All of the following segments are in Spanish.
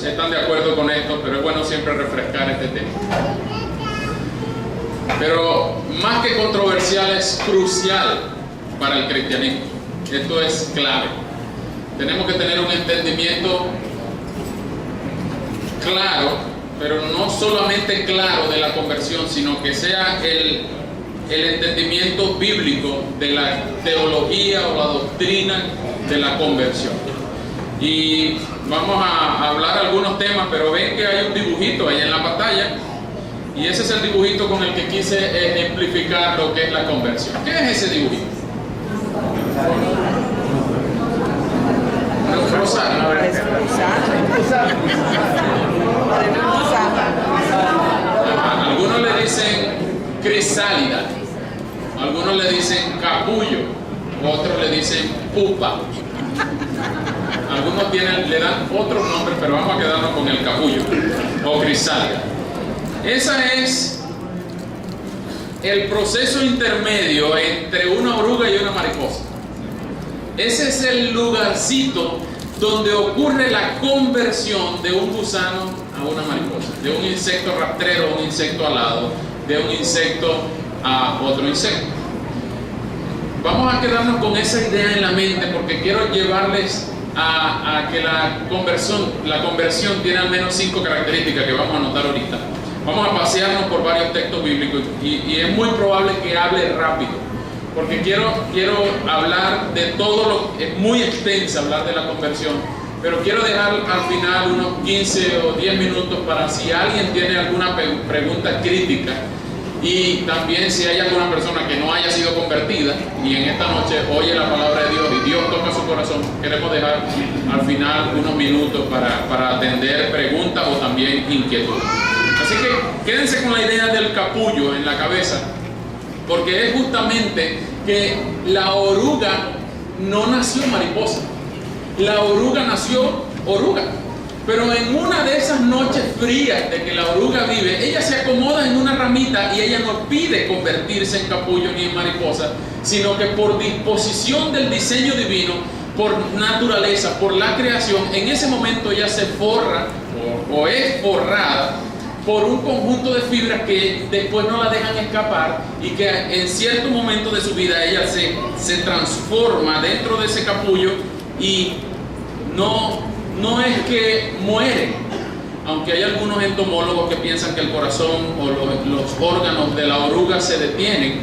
están de acuerdo con esto, pero es bueno siempre refrescar este tema. Pero más que controversial, es crucial para el cristianismo. Esto es clave. Tenemos que tener un entendimiento claro, pero no solamente claro de la conversión, sino que sea el entendimiento bíblico de la teología o la doctrina de la conversión. Y vamos a hablar algunos temas, pero ven que hay un dibujito ahí en la pantalla, y ese es el dibujito con el que quise ejemplificar lo que es la conversión. ¿Qué es ese dibujito? Algunos le dicen crisálida, algunos le dicen capullo, otros le dicen pupa. Algunos le dan otros nombres, pero vamos a quedarnos con el capullo o crisálida. Ese es el proceso intermedio entre una oruga y una mariposa. Ese es el lugarcito donde ocurre la conversión de un gusano a una mariposa, de un insecto rastrero a un insecto alado, de un insecto a otro insecto. Vamos a quedarnos con esa idea en la mente, porque quiero llevarles a que la conversión tiene al menos 5 características que vamos a anotar ahorita. Vamos a pasearnos por varios textos bíblicos y es muy probable que hable rápido, porque quiero hablar de todo es muy extensa hablar de la conversión, pero quiero dejar al final unos 15 o 10 minutos para si alguien tiene alguna pregunta crítica, y también si hay alguna persona que no haya sido convertida y en esta noche oye la palabra de Dios y Dios toca su corazón, queremos dejar al final unos minutos para atender preguntas o también inquietudes. Así que quédense con la idea del capullo en la cabeza, porque es justamente que la oruga no nació mariposa, la oruga nació oruga. Pero en una de esas noches frías de que la oruga vive, ella se acomoda en una ramita y ella no pide convertirse en capullo ni en mariposa, sino que por disposición del diseño divino, por naturaleza, por la creación, en ese momento ella se forra o es forrada por un conjunto de fibras que después no la dejan escapar, y que en cierto momento de su vida ella se transforma dentro de ese capullo y no es que muere, aunque hay algunos entomólogos que piensan que el corazón o los órganos de la oruga se detienen,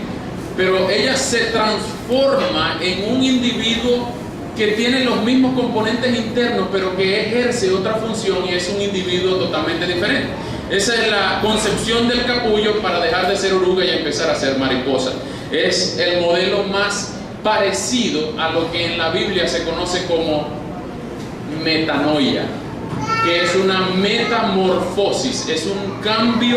pero ella se transforma en un individuo que tiene los mismos componentes internos, pero que ejerce otra función y es un individuo totalmente diferente. Esa es la concepción del capullo para dejar de ser oruga y empezar a ser mariposa. Es el modelo más parecido a lo que en la Biblia se conoce como metanoia, que es una metamorfosis, es un cambio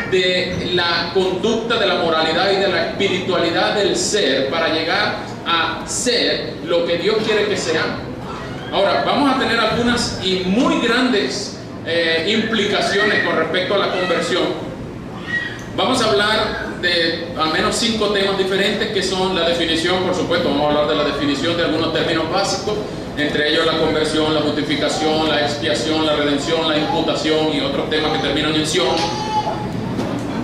de la conducta, de la moralidad y de la espiritualidad del ser para llegar a ser lo que Dios quiere que seamos. Ahora, vamos a tener algunas y muy grandes implicaciones con respecto a la conversión. Vamos a hablar de al menos 5 temas diferentes, que son la definición, por supuesto, vamos a hablar de la definición de algunos términos básicos, entre ellos la conversión, la justificación, la expiación, la redención, la imputación y otros temas que terminan en ción.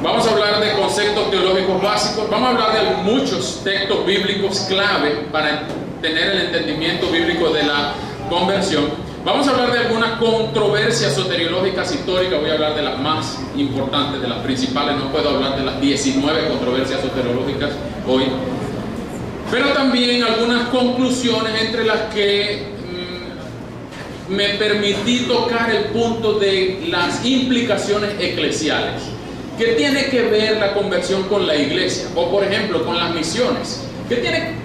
Vamos a hablar de conceptos teológicos básicos, vamos a hablar de muchos textos bíblicos clave para tener el entendimiento bíblico de la conversión. Vamos a hablar de algunas controversias soteriológicas históricas, voy a hablar de las más importantes, de las principales, no puedo hablar de las 19 controversias soteriológicas hoy. Pero también algunas conclusiones entre las que me permití tocar el punto de las implicaciones eclesiales. ¿Qué tiene que ver la conversión con la iglesia? O por ejemplo, con las misiones.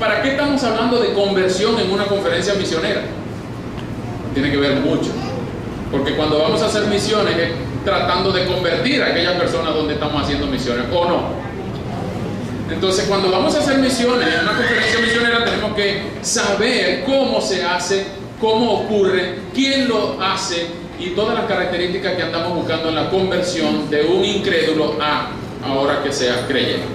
¿Para qué estamos hablando de conversión en una conferencia misionera? Tiene que ver mucho. Porque cuando vamos a hacer misiones es tratando de convertir a aquellas personas donde estamos haciendo misiones, ¿o no? Entonces, cuando vamos a hacer misiones en una conferencia misionera, tenemos que saber cómo se hace, cómo ocurre, quién lo hace y todas las características que andamos buscando en la conversión de un incrédulo a ahora que sea creyente.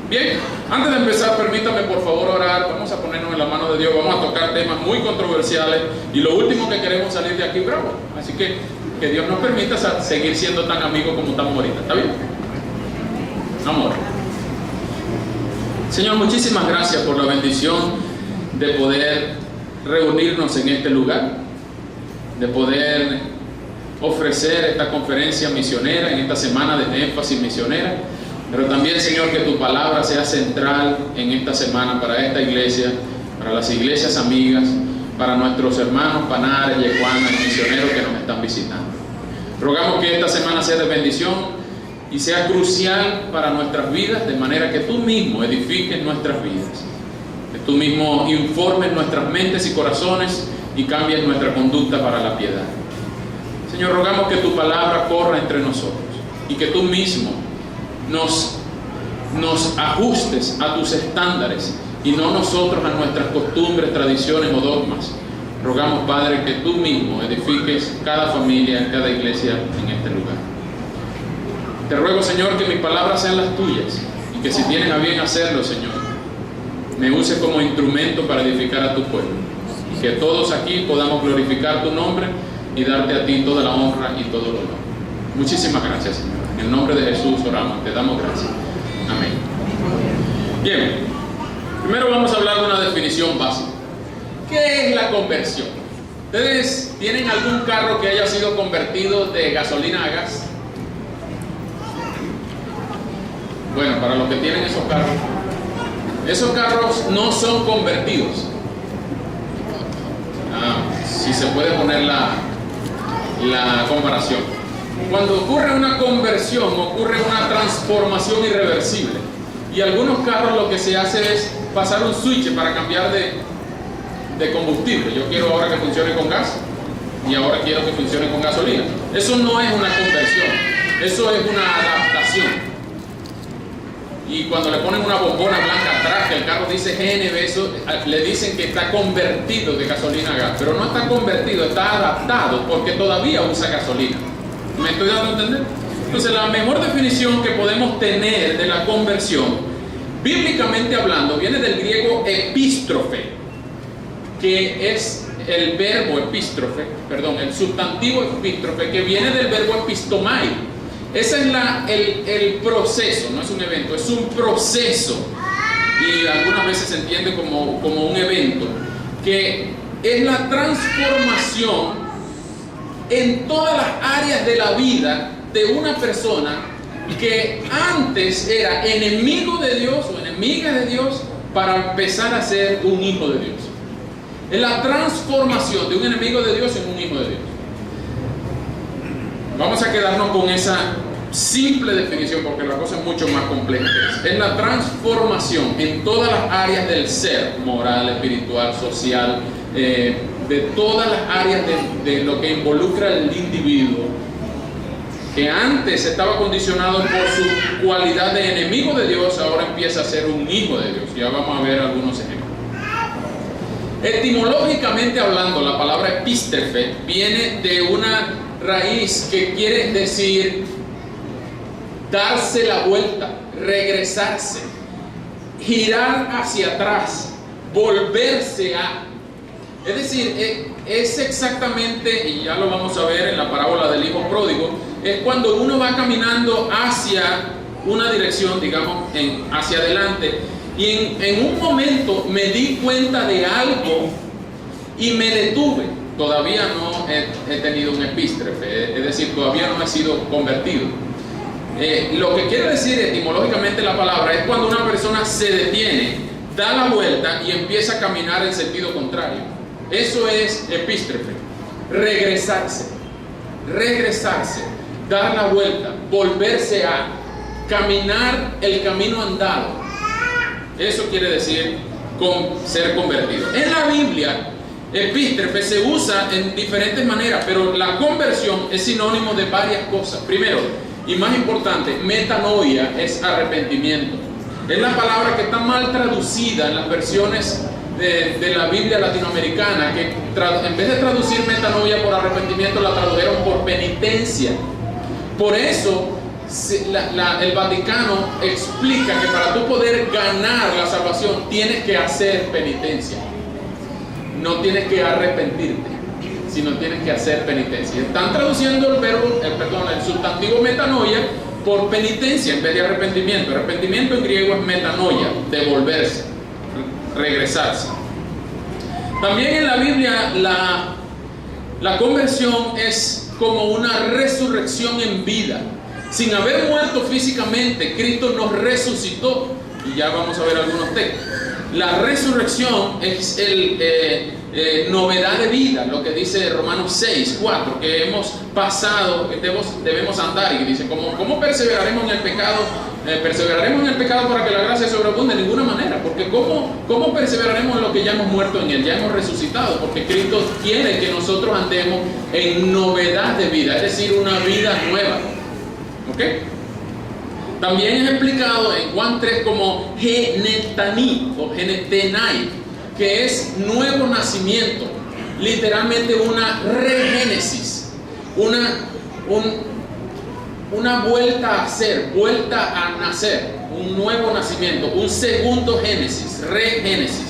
Bien, antes de empezar, permítame por favor orar. Vamos a ponernos en la mano de Dios, vamos a tocar temas muy controversiales y lo último que queremos salir de aquí bravo. Así que que Dios nos permita seguir siendo tan amigos como estamos ahorita. ¿Está bien? Amor. Señor, muchísimas gracias por la bendición de poder reunirnos en este lugar, de poder ofrecer esta conferencia misionera en esta semana de énfasis misionera, pero también, Señor, que tu palabra sea central en esta semana para esta iglesia, para las iglesias amigas, para nuestros hermanos Panares, Yecuana y misioneros que nos están visitando. Rogamos que esta semana sea de bendición y sea crucial para nuestras vidas, de manera que tú mismo edifiques nuestras vidas, que tú mismo informes nuestras mentes y corazones y cambies nuestra conducta para la piedad. Señor, rogamos que tu palabra corra entre nosotros y que tú mismo nos ajustes a tus estándares y no nosotros a nuestras costumbres, tradiciones o dogmas. Rogamos, Padre, que tú mismo edifiques cada familia, cada iglesia en este lugar. Te ruego, Señor, que mis palabras sean las tuyas y que si tienes a bien hacerlo, Señor, me uses como instrumento para edificar a tu pueblo y que todos aquí podamos glorificar tu nombre y darte a ti toda la honra y todo el honor. Muchísimas gracias, Señor. En el nombre de Jesús oramos, te damos gracias. Amén. Bien, primero vamos a hablar de una definición básica. ¿Qué es la conversión? ¿Ustedes tienen algún carro que haya sido convertido de gasolina a gas? Bueno, para los que tienen esos carros no son convertidos. Si se puede poner la comparación. Cuando ocurre una conversión, ocurre una transformación irreversible. Y algunos carros lo que se hace es pasar un switch para cambiar de combustible. Yo quiero ahora que funcione con gas y ahora quiero que funcione con gasolina. Eso no es una conversión, eso es una adaptación. Y cuando le ponen una bombona blanca atrás, que el carro dice GNV, eso le dicen que está convertido de gasolina a gas, pero no está convertido, está adaptado porque todavía usa gasolina. ¿Me estoy dando a entender? Entonces, la mejor definición que podemos tener de la conversión, bíblicamente hablando, viene del griego epístrofe, que es el verbo epístrofe, el sustantivo epístrofe, que viene del verbo epistomai. Ese es el proceso, no es un evento, es un proceso, y algunas veces se entiende como un evento, que es la transformación en todas las áreas de la vida de una persona que antes era enemigo de Dios o enemiga de Dios para empezar a ser un hijo de Dios. Es la transformación de un enemigo de Dios en un hijo de Dios. Vamos a quedarnos con esa simple definición porque la cosa es mucho más compleja que eso. Es la transformación en todas las áreas del ser, moral, espiritual, social, de todas las áreas de lo que involucra al individuo, que antes estaba condicionado por su cualidad de enemigo de Dios, ahora empieza a ser un hijo de Dios. Ya vamos a ver algunos ejemplos. Etimológicamente hablando, la palabra epístrofe viene de una raíz que quiere decir darse la vuelta, regresarse, girar hacia atrás, volverse a. Es decir, es exactamente, y ya lo vamos a ver en la parábola del hijo pródigo, es cuando uno va caminando hacia una dirección, digamos, hacia adelante, y en un momento me di cuenta de algo y me detuve. Todavía no he tenido un epístrofe, es decir, todavía no he sido convertido. Lo que quiere decir etimológicamente la palabra es cuando una persona se detiene, da la vuelta y empieza a caminar en sentido contrario. Eso es epístrofe. Regresarse, dar la vuelta, volverse a caminar el camino andado. Eso quiere decir ser convertido. En la Biblia, epístrofe se usa en diferentes maneras, pero la conversión es sinónimo de varias cosas. Primero, y más importante, metanoia es arrepentimiento. Es la palabra que está mal traducida en las versiones de la Biblia latinoamericana, que en vez de traducir metanoia por arrepentimiento, la tradujeron por penitencia. Por eso el Vaticano explica que para tú poder ganar la salvación tienes que hacer penitencia, no tienes que arrepentirte. sino tienes que hacer penitencia. Están traduciendo el sustantivo metanoia por penitencia en vez de arrepentimiento. Arrepentimiento en griego es metanoia, devolverse, regresarse. También en la Biblia la conversión es como una resurrección en vida. Sin haber muerto físicamente, Cristo nos resucitó. Y ya vamos a ver algunos textos. La resurrección es novedad de vida, lo que dice Romanos 6, 4, que hemos pasado, que debemos andar. Y dice, ¿cómo perseveraremos en el pecado? ¿Perseveraremos en el pecado para que la gracia sobreabunde? De ninguna manera, porque ¿cómo perseveraremos en lo que ya hemos muerto en él? Ya hemos resucitado, porque Cristo quiere que nosotros andemos en novedad de vida, es decir, una vida nueva. ¿Ok? También es explicado en Juan 3 como genetani o genetenai, que es nuevo nacimiento, literalmente una regénesis, una vuelta a ser, vuelta a nacer, un nuevo nacimiento, un segundo génesis, regénesis.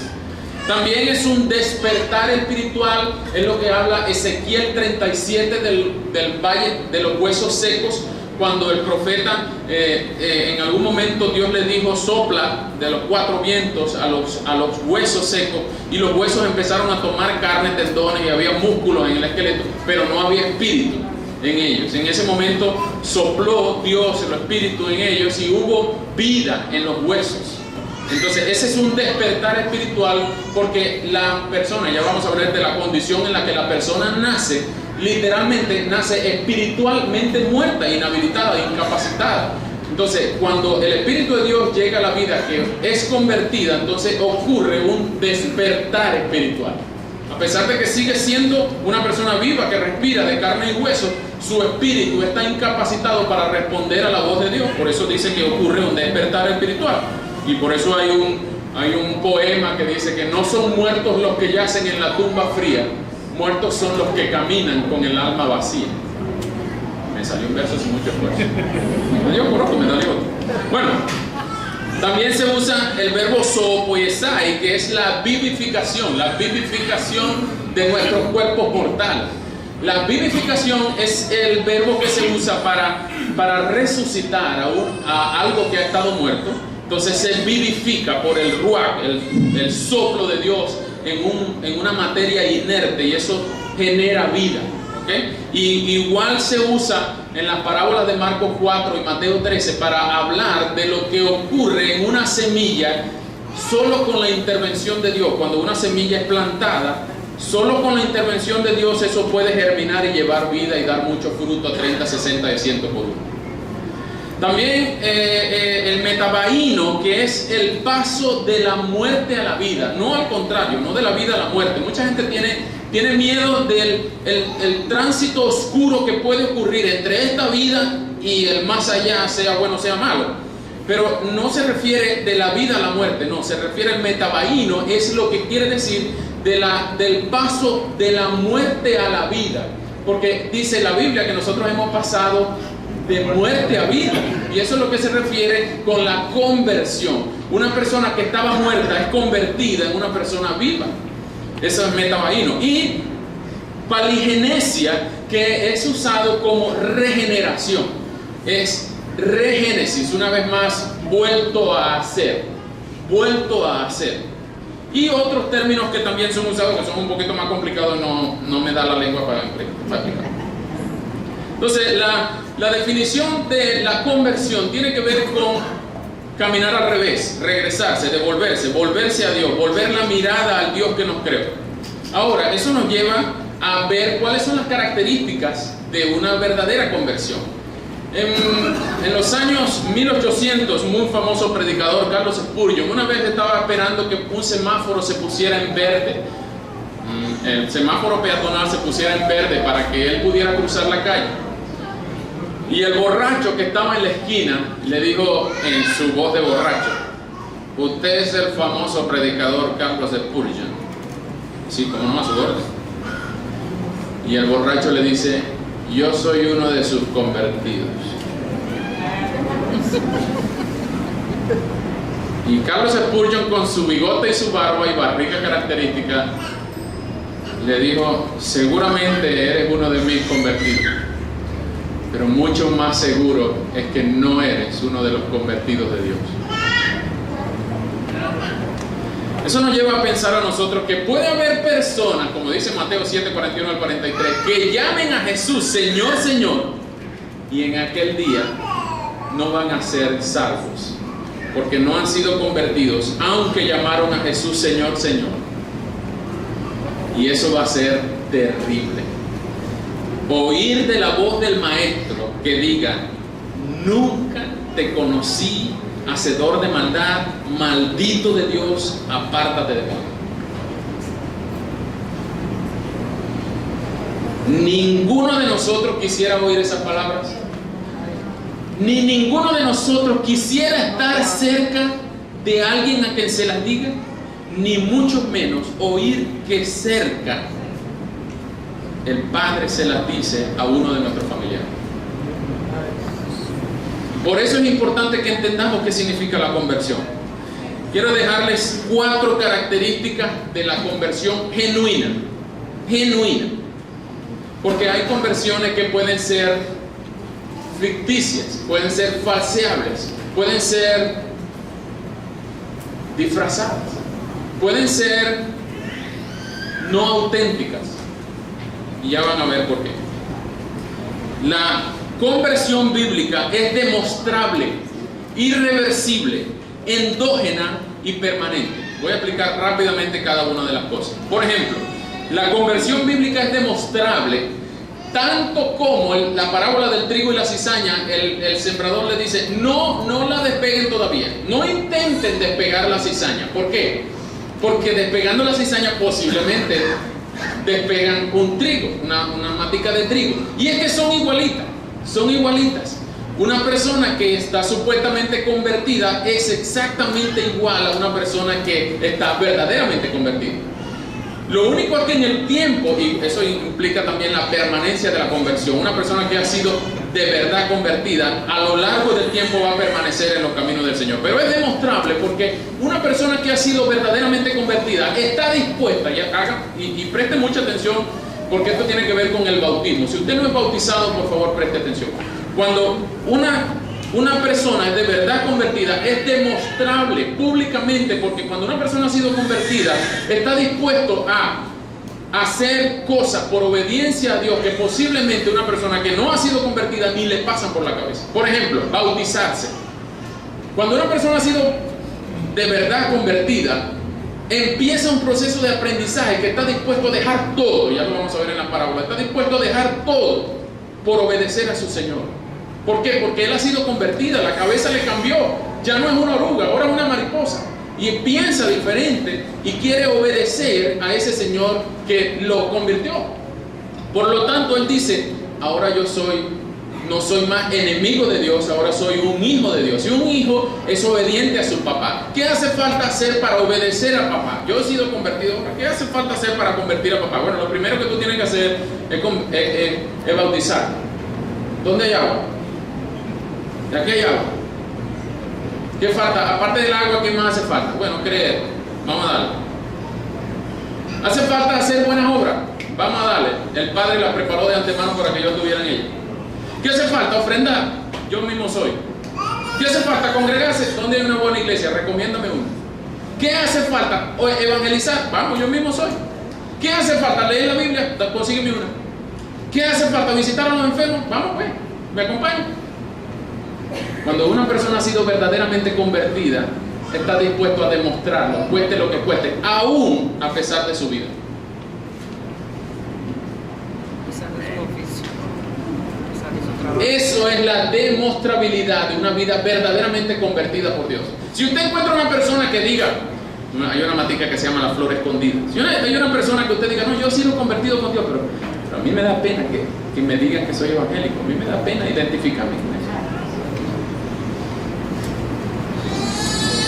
También es un despertar espiritual, es lo que habla Ezequiel 37 del valle de los huesos secos, cuando el profeta en algún momento Dios le dijo sopla de los 4 vientos a los huesos secos, y los huesos empezaron a tomar carne, tendones, y había músculos en el esqueleto, pero no había espíritu en ellos. En ese momento sopló Dios el espíritu en ellos y hubo vida en los huesos. Entonces ese es un despertar espiritual, porque la persona, ya vamos a hablar de la condición en la que la persona nace, literalmente nace espiritualmente muerta, inhabilitada, incapacitada. Entonces cuando el Espíritu de Dios llega a la vida que es convertida, entonces ocurre un despertar espiritual. A pesar de que sigue siendo una persona viva que respira de carne y hueso, su espíritu está incapacitado para responder a la voz de Dios. Por eso dice que ocurre un despertar espiritual. Y por eso hay un poema que dice que no son muertos los que yacen en la tumba fría, muertos son los que caminan con el alma vacía. Me salió un verso sin mucho esfuerzo. Me dio por otro, me salió otro. Bueno, también se usa el verbo zoopoiesai, que es la vivificación de nuestros cuerpos mortales. La vivificación es el verbo que se usa para resucitar a algo que ha estado muerto. Entonces se vivifica por el ruach, el soplo de Dios en una materia inerte, y eso genera vida. ¿Okay? Y igual se usa en las parábolas de Marcos 4 y Mateo 13 para hablar de lo que ocurre en una semilla solo con la intervención de Dios. Cuando una semilla es plantada, solo con la intervención de Dios eso puede germinar y llevar vida y dar mucho fruto, a 30, 60 y 100 por uno. También el metabaíno, que es el paso de la muerte a la vida, no al contrario, no de la vida a la muerte. Mucha gente tiene miedo del el tránsito oscuro que puede ocurrir entre esta vida y el más allá, sea bueno o sea malo. Pero no se refiere de la vida a la muerte, no, se refiere al metabaíno, es lo que quiere decir del paso de la muerte a la vida. Porque dice la Biblia que nosotros hemos pasado de muerte a vida, y eso es lo que se refiere con la conversión. Una persona que estaba muerta es convertida en una persona viva. Eso es metabaíno. Y paligenesia, que es usado como regeneración, es regénesis, una vez más, vuelto a hacer. Y otros términos que también son usados, que son un poquito más complicados, no me da la lengua para explicar. Entonces la definición de la conversión tiene que ver con caminar al revés, regresarse, devolverse, volverse a Dios, volver la mirada al Dios que nos creó. Ahora, eso nos lleva a ver cuáles son las características de una verdadera conversión. En los años 1800, un famoso predicador, Carlos Spurgeon, una vez estaba esperando que un semáforo se pusiera en verde. El semáforo peatonal se pusiera en verde para que él pudiera cruzar la calle. Y el borracho que estaba en la esquina le dijo en su voz de borracho: usted es el famoso predicador Carlos Spurgeon. Sí, como no, a su orden. Y el borracho le dice: yo soy uno de sus convertidos. Y Carlos Spurgeon, con su bigote y su barba y barriga característica, le dijo, seguramente eres uno de mis convertidos, pero mucho más seguro es que no eres uno de los convertidos de Dios. Eso nos lleva a pensar a nosotros que puede haber personas, como dice Mateo 7, 41 al 43, que llamen a Jesús Señor, Señor, y en aquel día no van a ser salvos, porque no han sido convertidos, aunque llamaron a Jesús Señor, Señor. Y eso va a ser terrible. Oír de la voz del Maestro que diga, nunca te conocí, hacedor de maldad, maldito de Dios, apártate de mí. Ninguno de nosotros quisiera oír esas palabras. Ni ninguno de nosotros quisiera estar cerca de alguien a quien se las diga, ni mucho menos oír que cerca el Padre se las dice a uno de nuestros familiares. Por eso es importante que entendamos qué significa la conversión. Quiero dejarles 4 características de la conversión genuina. Genuina. Porque hay conversiones que pueden ser ficticias, pueden ser falseables, pueden ser disfrazadas, pueden ser no auténticas. Y ya van a ver por qué. La conversión bíblica es demostrable, irreversible, endógena y permanente. Voy a explicar rápidamente cada una de las cosas. Por ejemplo, la conversión bíblica es demostrable tanto como la parábola del trigo y la cizaña. El sembrador le dice, no la despeguen todavía, no intenten despegar la cizaña. ¿Por qué? Porque despegando la cizaña posiblemente despegan un trigo, una matica de trigo. Y es que son igualitas. Una persona que está supuestamente convertida es exactamente igual a una persona que está verdaderamente convertida. Lo único es que en el tiempo, y eso implica también la permanencia de la conversión, una persona que ha sido de verdad convertida, a lo largo del tiempo va a permanecer en los caminos del Señor. Pero es demostrable porque una persona que ha sido verdaderamente convertida está dispuesta, y preste mucha atención, porque esto tiene que ver con el bautismo. Si usted no es bautizado, por favor preste atención. Cuando una persona es de verdad convertida, es demostrable públicamente, porque cuando una persona ha sido convertida, está dispuesto a hacer cosas por obediencia a Dios que posiblemente una persona que no ha sido convertida ni le pasan por la cabeza. Por ejemplo, bautizarse. Cuando una persona ha sido de verdad convertida, empieza un proceso de aprendizaje que está dispuesto a dejar todo, ya lo vamos a ver en la parábola, está dispuesto a dejar todo por obedecer a su Señor. ¿Por qué? Porque él ha sido convertida, la cabeza le cambió, ya no es una oruga, ahora es una mariposa, y piensa diferente y quiere obedecer a ese Señor que lo convirtió. Por lo tanto, él dice, ahora no soy más enemigo de Dios, ahora soy un hijo de Dios. Y un hijo es obediente a su papá. ¿Qué hace falta hacer para obedecer a papá? Yo he sido convertido ahora. ¿Qué hace falta hacer para convertir a papá? Bueno, lo primero que tú tienes que hacer es bautizar. ¿Dónde hay agua? ¿De aquí hay agua? ¿Qué falta? Aparte del agua, ¿qué más hace falta? Bueno, creer. Vamos a darle. ¿Hace falta hacer buenas obras? Vamos a darle. El Padre la preparó de antemano para que yo estuviera en ella. ¿Qué hace falta? Ofrendar. Yo mismo soy. ¿Qué hace falta? Congregarse. ¿Dónde hay una buena iglesia? Recomiéndame una. ¿Qué hace falta? Evangelizar. Vamos, yo mismo soy. ¿Qué hace falta? Leer la Biblia. Consígueme una. ¿Qué hace falta? Visitar a los enfermos. Vamos, pues. ¿Me acompaña? Cuando una persona ha sido verdaderamente convertida, está dispuesto a demostrarlo, cueste lo que cueste, aún a pesar de su vida. Eso es la demostrabilidad de una vida verdaderamente convertida por Dios. Si usted encuentra una persona que diga, hay una matica que se llama la flor escondida. Si hay una persona que usted diga, no, yo he sido convertido con Dios, pero a mí me da pena que me digan que soy evangélico, a mí me da pena identificarme con eso.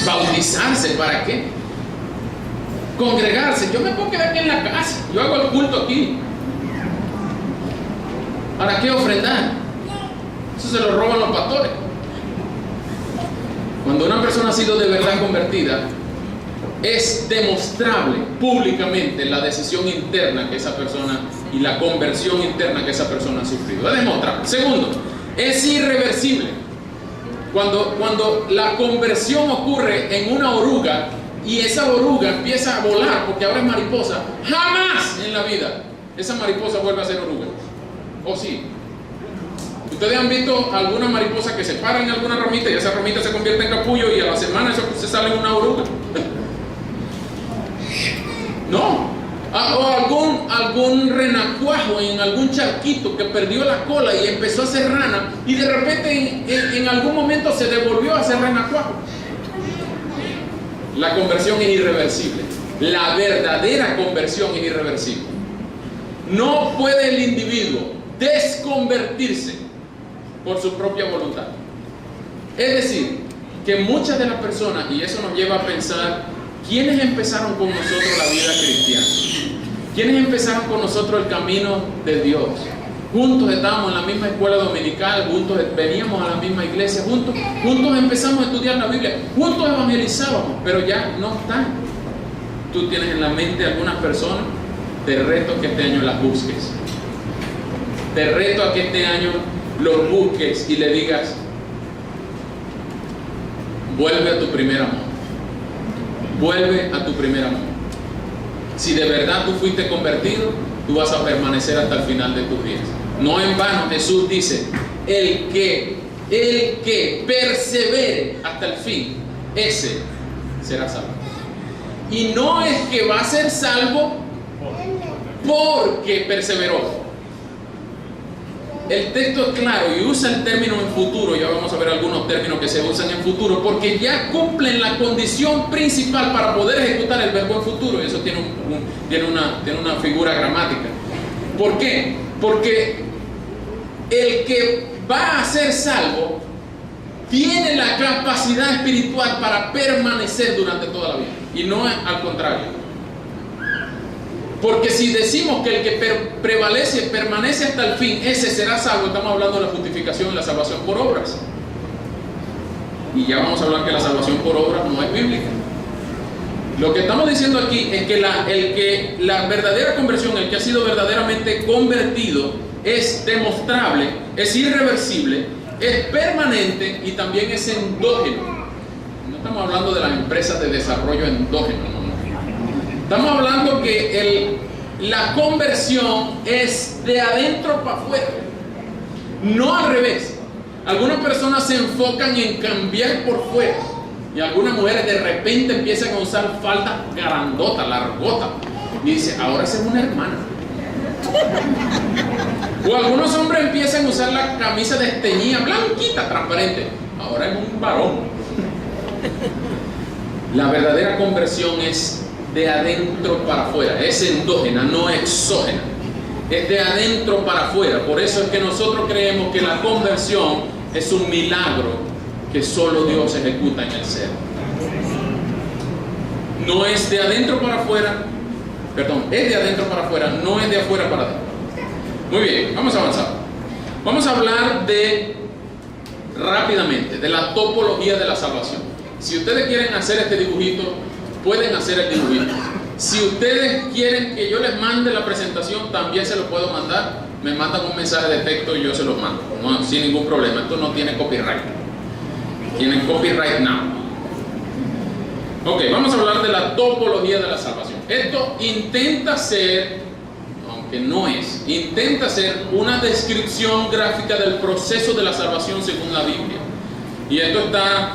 Bautizarse, ¿para qué? Congregarse, yo me puedo quedar aquí en la casa, yo hago el culto aquí. ¿Para qué ofrendar? Eso se lo roban los pastores. Cuando una persona ha sido de verdad convertida, es demostrable públicamente la decisión interna que esa persona y la conversión interna que esa persona ha sufrido. Es demostrable. Segundo, es irreversible. Cuando la conversión ocurre en una oruga y esa oruga empieza a volar porque ahora es mariposa, jamás en la vida esa mariposa vuelve a ser oruga. ¿O sí? Ustedes han visto alguna mariposa que se para en alguna ramita y esa ramita se convierte en capullo y a la semana eso se sale en una oruga. No. O algún renacuajo en algún charquito que perdió la cola y empezó a ser rana y de repente en algún momento se devolvió a ser renacuajo. La conversión es irreversible. La verdadera conversión es irreversible. No puede el individuo desconvertirse por su propia voluntad. Es decir, que muchas de las personas, y eso nos lleva a pensar, ¿quiénes empezaron con nosotros la vida cristiana? ¿Quiénes empezaron con nosotros el camino de Dios? Juntos estábamos en la misma escuela dominical, juntos veníamos a la misma iglesia, juntos empezamos a estudiar la Biblia, juntos evangelizábamos, pero ya no están. Tú tienes en la mente algunas personas, te reto que este año las busques. Te reto a que este año los busques y le digas, vuelve a tu primer amor. Vuelve a tu primer amor. Si de verdad tú fuiste convertido, tú vas a permanecer hasta el final de tus días. No en vano Jesús dice, el que persevere hasta el fin, ese será salvo. Y no es que va a ser salvo porque perseveró. El texto es claro y usa el término en futuro. Ya vamos a ver algunos términos que se usan en futuro porque ya cumplen la condición principal para poder ejecutar el verbo en futuro. Eso tiene una figura gramática. ¿Por qué? Porque el que va a ser salvo tiene la capacidad espiritual para permanecer durante toda la vida y no al contrario. Porque si decimos que el que prevalece, permanece hasta el fin, ese será salvo, estamos hablando de la justificación y la salvación por obras. Y ya vamos a hablar que la salvación por obras no es bíblica. Lo que estamos diciendo aquí es que la verdadera conversión, el que ha sido verdaderamente convertido, es demostrable, es irreversible, es permanente y también es endógeno. No estamos hablando de las empresas de desarrollo endógeno. Estamos hablando que la conversión es de adentro para afuera, no al revés. Algunas personas se enfocan en cambiar por fuera y algunas mujeres de repente empiezan a usar faldas grandotas, largotas y dicen, ahora esa es una hermana. O algunos hombres empiezan a usar la camisa desteñida, blanquita, transparente, ahora es un varón. La verdadera conversión es de adentro para afuera, es endógena, no exógena, es de adentro para afuera. Por eso es que nosotros creemos que la conversión es un milagro que solo Dios ejecuta en el ser. No es de adentro para afuera, perdón, es de adentro para afuera, no es de afuera para adentro. Muy bien, vamos a avanzar. Vamos a hablar rápidamente de la topología de la salvación. Si ustedes quieren hacer este dibujito, pueden hacer el dibujito. Si ustedes quieren que yo les mande la presentación, también se lo puedo mandar. Me mandan un mensaje de texto y yo se los mando, no, sin ningún problema. Esto no tiene copyright. Tienen copyright now. Ok, vamos a hablar de la topología de la salvación. Esto intenta ser, aunque no es, intenta ser una descripción gráfica del proceso de la salvación según la Biblia. Y esto está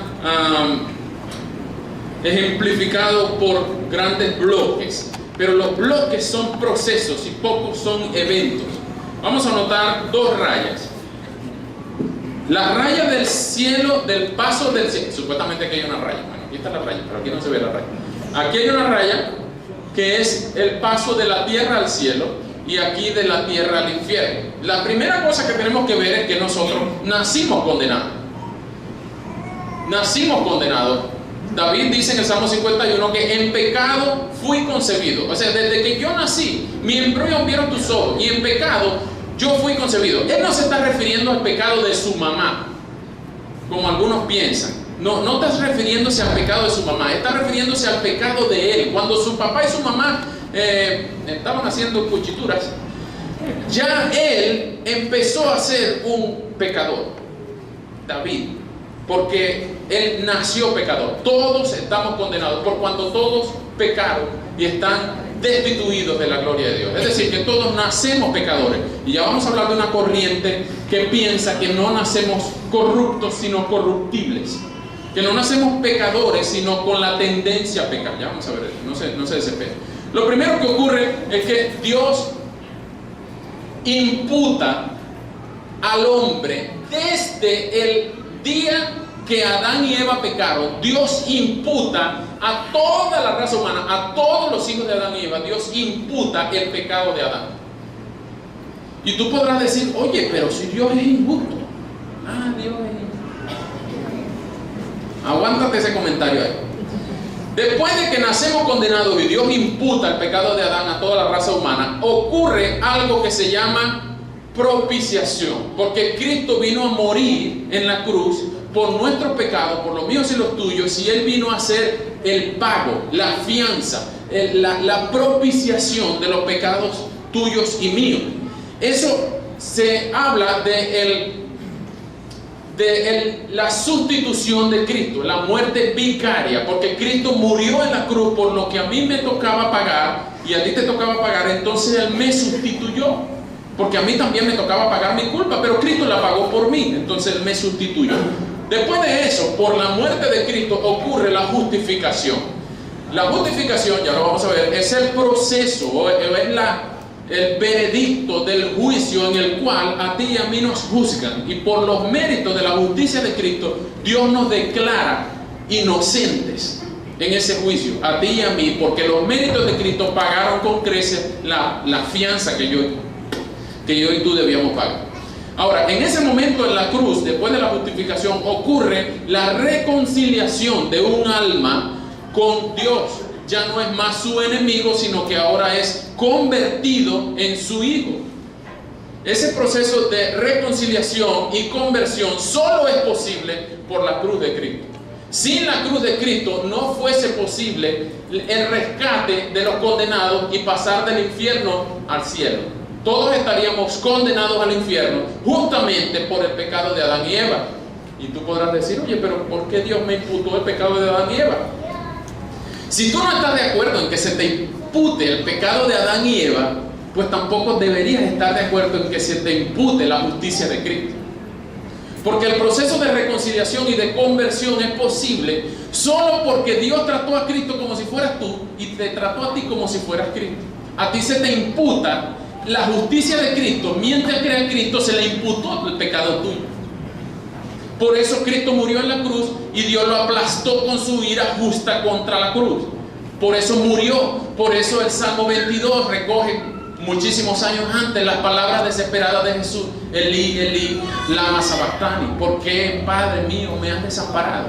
ejemplificado por grandes bloques, pero los bloques son procesos y pocos son eventos. Vamos a notar dos rayas. La raya del cielo, del paso del cielo. Supuestamente aquí hay una raya. Bueno, aquí está la raya, pero aquí no se ve la raya. Aquí hay una raya que es el paso de la tierra al cielo y aquí de la tierra al infierno. La primera cosa que tenemos que ver es que nosotros nacimos condenados. Nacimos condenados. David dice en el Salmo 51 que en pecado fui concebido. O sea, desde que yo nací, mi embrión vieron tus ojos y en pecado yo fui concebido. Él no se está refiriendo al pecado de su mamá. como algunos piensan. No está refiriéndose al pecado de su mamá, está refiriéndose al pecado de él. Cuando su papá y su mamá estaban haciendo cuchituras, ya él empezó a ser un pecador, David, porque él nació pecador. Todos estamos condenados por cuanto todos pecaron y están destituidos de la gloria de Dios. Es decir, que todos nacemos pecadores. Y ya vamos a hablar de una corriente que piensa que no nacemos corruptos, sino corruptibles. Que no nacemos pecadores, sino con la tendencia a pecar. Ya vamos a ver eso, no se desesperen. Lo primero que ocurre es que Dios imputa al hombre desde el día que Adán y Eva pecaron. Dios imputa a toda la raza humana, a todos los hijos de Adán y Eva, Dios imputa el pecado de Adán. Y tú podrás decir, oye, pero si Dios es injusto. Dios es injusto. Aguántate ese comentario ahí. Después de que nacemos condenados y Dios imputa el pecado de Adán a toda la raza humana, ocurre algo que se llama propiciación, porque Cristo vino a morir en la cruz por nuestros pecados, por los míos y los tuyos, y Él vino a hacer el pago, la fianza, la propiciación de los pecados tuyos y míos. Eso se habla de la sustitución de Cristo, la muerte vicaria, porque Cristo murió en la cruz por lo que a mí me tocaba pagar y a ti te tocaba pagar. Entonces Él me sustituyó, porque a mí también me tocaba pagar mi culpa, pero Cristo la pagó por mí, entonces Él me sustituyó. Después de eso, por la muerte de Cristo ocurre la justificación. La justificación, ya lo vamos a ver, es el proceso, o es el veredicto del juicio en el cual a ti y a mí nos juzgan, y por los méritos de la justicia de Cristo Dios nos declara inocentes en ese juicio, a ti y a mí, porque los méritos de Cristo pagaron con creces la fianza que yo y tú debíamos pagar. Ahora, en ese momento en la cruz, después de la justificación, ocurre la reconciliación de un alma con Dios. Ya no es más su enemigo, sino que ahora es convertido en su hijo. Ese proceso de reconciliación y conversión solo es posible por la cruz de Cristo. Sin la cruz de Cristo no fuese posible el rescate de los condenados y pasar del infierno al cielo. Todos estaríamos condenados al infierno justamente por el pecado de Adán y Eva. Y tú podrás decir, oye, pero ¿por qué Dios me imputó el pecado de Adán y Eva? Si tú no estás de acuerdo en que se te impute el pecado de Adán y Eva, pues tampoco deberías estar de acuerdo en que se te impute la justicia de Cristo. Porque el proceso de reconciliación y de conversión es posible solo porque Dios trató a Cristo como si fueras tú y te trató a ti como si fueras Cristo. A ti se te imputa la justicia de Cristo, mientras que a Cristo se le imputó el pecado tuyo. Por eso Cristo murió en la cruz y Dios lo aplastó con su ira justa contra la cruz. Por eso murió. Por eso el Salmo 22 recoge muchísimos años antes las palabras desesperadas de Jesús: Elí, Elí, lama sabactani. ¿Por qué, Padre mío, me has desamparado?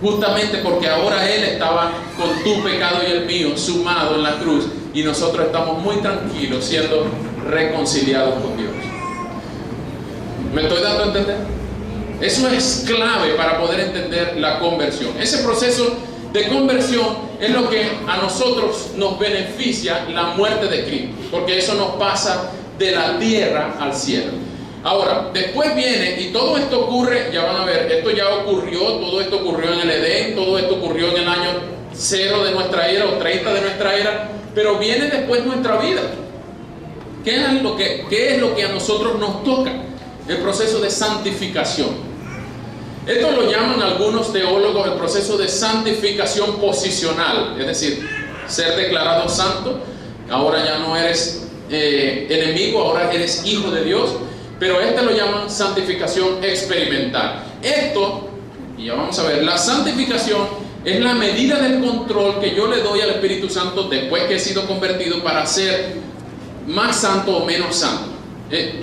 Justamente porque ahora Él estaba con tu pecado y el mío sumado en la cruz, y nosotros estamos muy tranquilos siendo reconciliados con Dios. ¿Me estoy dando a entender? Eso es clave para poder entender la conversión. Ese proceso de conversión es lo que a nosotros nos beneficia la muerte de Cristo, porque eso nos pasa de la tierra al cielo. Ahora, después viene, y todo esto ocurre, ya van a ver, esto ya ocurrió, todo esto ocurrió en el Edén, todo esto ocurrió en el año 0 de nuestra era o 30 de nuestra era, pero viene después nuestra vida. ¿Qué es lo que a nosotros nos toca? El proceso de santificación. Esto lo llaman algunos teólogos el proceso de santificación posicional, es decir, ser declarado santo. Ahora ya no eres enemigo, ahora eres hijo de Dios, pero lo llaman santificación experimental. Esto, y ya vamos a ver, la santificación es la medida del control que yo le doy al Espíritu Santo después que he sido convertido para ser más santo o menos santo.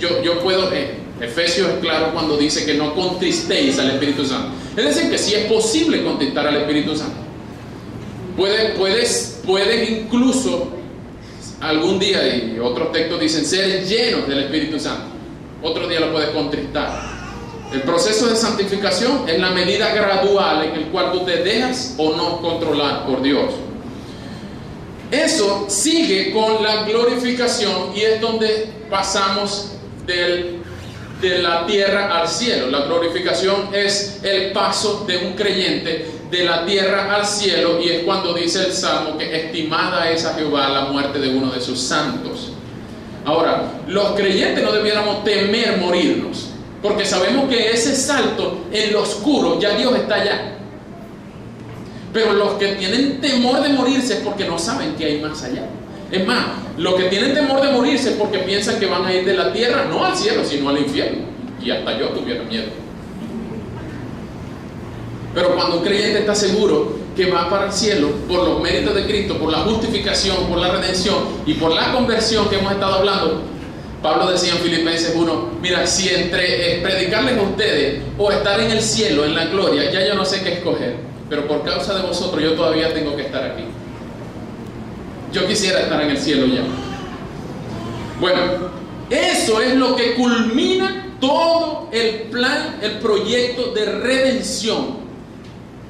Yo puedo... Efesios es claro cuando dice que no contristéis al Espíritu Santo. Es decir, que sí es posible contristar al Espíritu Santo. Puedes incluso algún día, y otros textos dicen, ser llenos del Espíritu Santo. Otro día lo puedes contristar. El proceso de santificación es la medida gradual en el cual tú te dejas o no controlar por Dios. Eso sigue con la glorificación y es donde pasamos de la tierra al cielo. La glorificación es el paso de un creyente de la tierra al cielo, y es cuando dice el Salmo que estimada es a Jehová la muerte de uno de sus santos. Ahora, los creyentes no debiéramos temer morirnos, porque sabemos que ese salto en lo oscuro, ya Dios está allá. Pero los que tienen temor de morirse es porque no saben que hay más allá. Es más, los que tienen temor de morirse es porque piensan que van a ir de la tierra, no al cielo, sino al infierno. Y hasta yo tuviera miedo. Pero cuando un creyente está seguro que va para el cielo por los méritos de Cristo, por la justificación, por la redención y por la conversión que hemos estado hablando, Pablo decía en Filipenses 1, mira, si entre predicarles a ustedes o estar en el cielo, en la gloria, ya yo no sé qué escoger, pero por causa de vosotros yo todavía tengo que estar aquí. Yo quisiera estar en el cielo ya. Bueno, eso es lo que culmina todo el plan, el proyecto de redención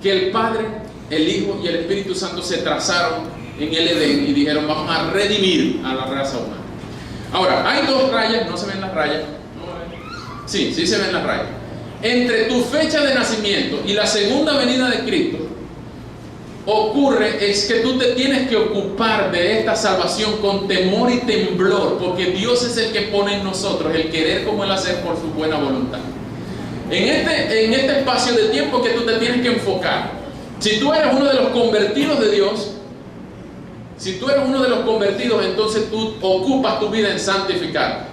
que el Padre, el Hijo y el Espíritu Santo se trazaron en el Edén y dijeron, vamos a redimir a la raza humana. Ahora, hay dos rayas, ¿no se ven las rayas? Sí, sí se ven las rayas. Entre tu fecha de nacimiento y la segunda venida de Cristo, ocurre es que tú te tienes que ocupar de esta salvación con temor y temblor, porque Dios es el que pone en nosotros el querer como el hacer por su buena voluntad. En este espacio de tiempo que tú te tienes que enfocar, si tú eres uno de los convertidos de Dios, entonces tú ocupas tu vida en santificar,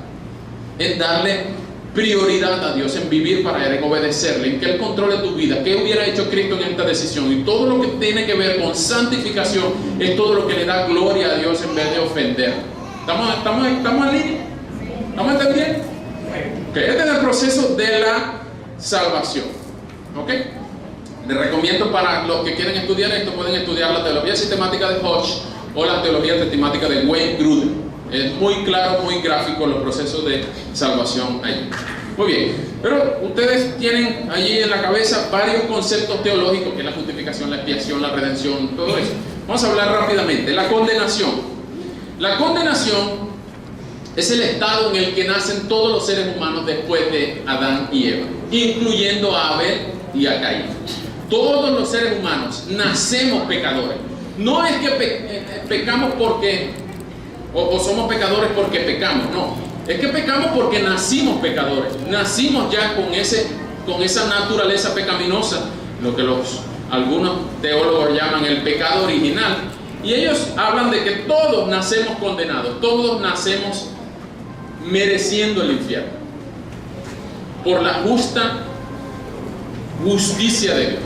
en darle prioridad a Dios, en vivir para Él, en obedecerle, en que Él controle tu vida. ¿Qué hubiera hecho Cristo en esta decisión? Y todo lo que tiene que ver con santificación es todo lo que le da gloria a Dios en vez de ofender. ¿Estamos en línea? ¿Estamos entendiendo? Okay. Este es el proceso de la salvación. ¿Ok? Les recomiendo, para los que quieren estudiar esto, pueden estudiar la teología sistemática de Hodge o la teología sistemática de Wayne Grudem. Es muy claro, muy gráfico los procesos de salvación allí. Muy bien, pero ustedes tienen allí en la cabeza varios conceptos teológicos, que es la justificación, la expiación, la redención, todo eso. Vamos a hablar rápidamente. La condenación. La condenación es el estado en el que nacen todos los seres humanos después de Adán y Eva, incluyendo a Abel y a Caín. Todos los seres humanos nacemos pecadores. No es que pecamos porque o somos pecadores porque pecamos, no. Es que pecamos porque nacimos pecadores. Nacimos ya con esa naturaleza pecaminosa, lo que algunos teólogos llaman el pecado original. Y ellos hablan de que todos nacemos condenados, todos nacemos mereciendo el infierno por la justicia de Dios.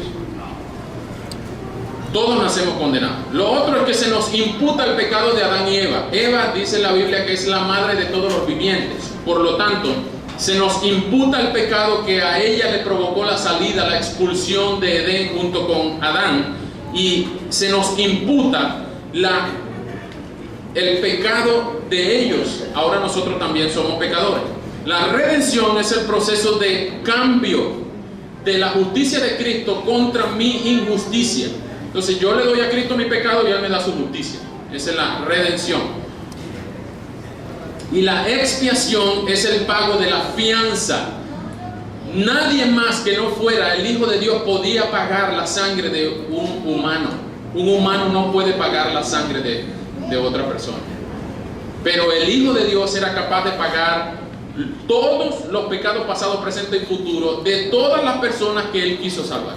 Todos nacemos condenados. Lo otro es que se nos imputa el pecado de Adán y Eva. Eva, dice la Biblia, que es la madre de todos los vivientes. Por lo tanto, se nos imputa el pecado que a ella le provocó la salida, la expulsión de Edén junto con Adán. Y se nos imputa el pecado de ellos. Ahora nosotros también somos pecadores. La redención es el proceso de cambio de la justicia de Cristo contra mi injusticia. Entonces yo le doy a Cristo mi pecado y Él me da su justicia. Esa es la redención. Y la expiación es el pago de la fianza. Nadie más que no fuera el Hijo de Dios podía pagar la sangre de un humano. Un humano no puede pagar la sangre de otra persona. Pero el Hijo de Dios era capaz de pagar todos los pecados pasados, presentes y futuros de todas las personas que Él quiso salvar.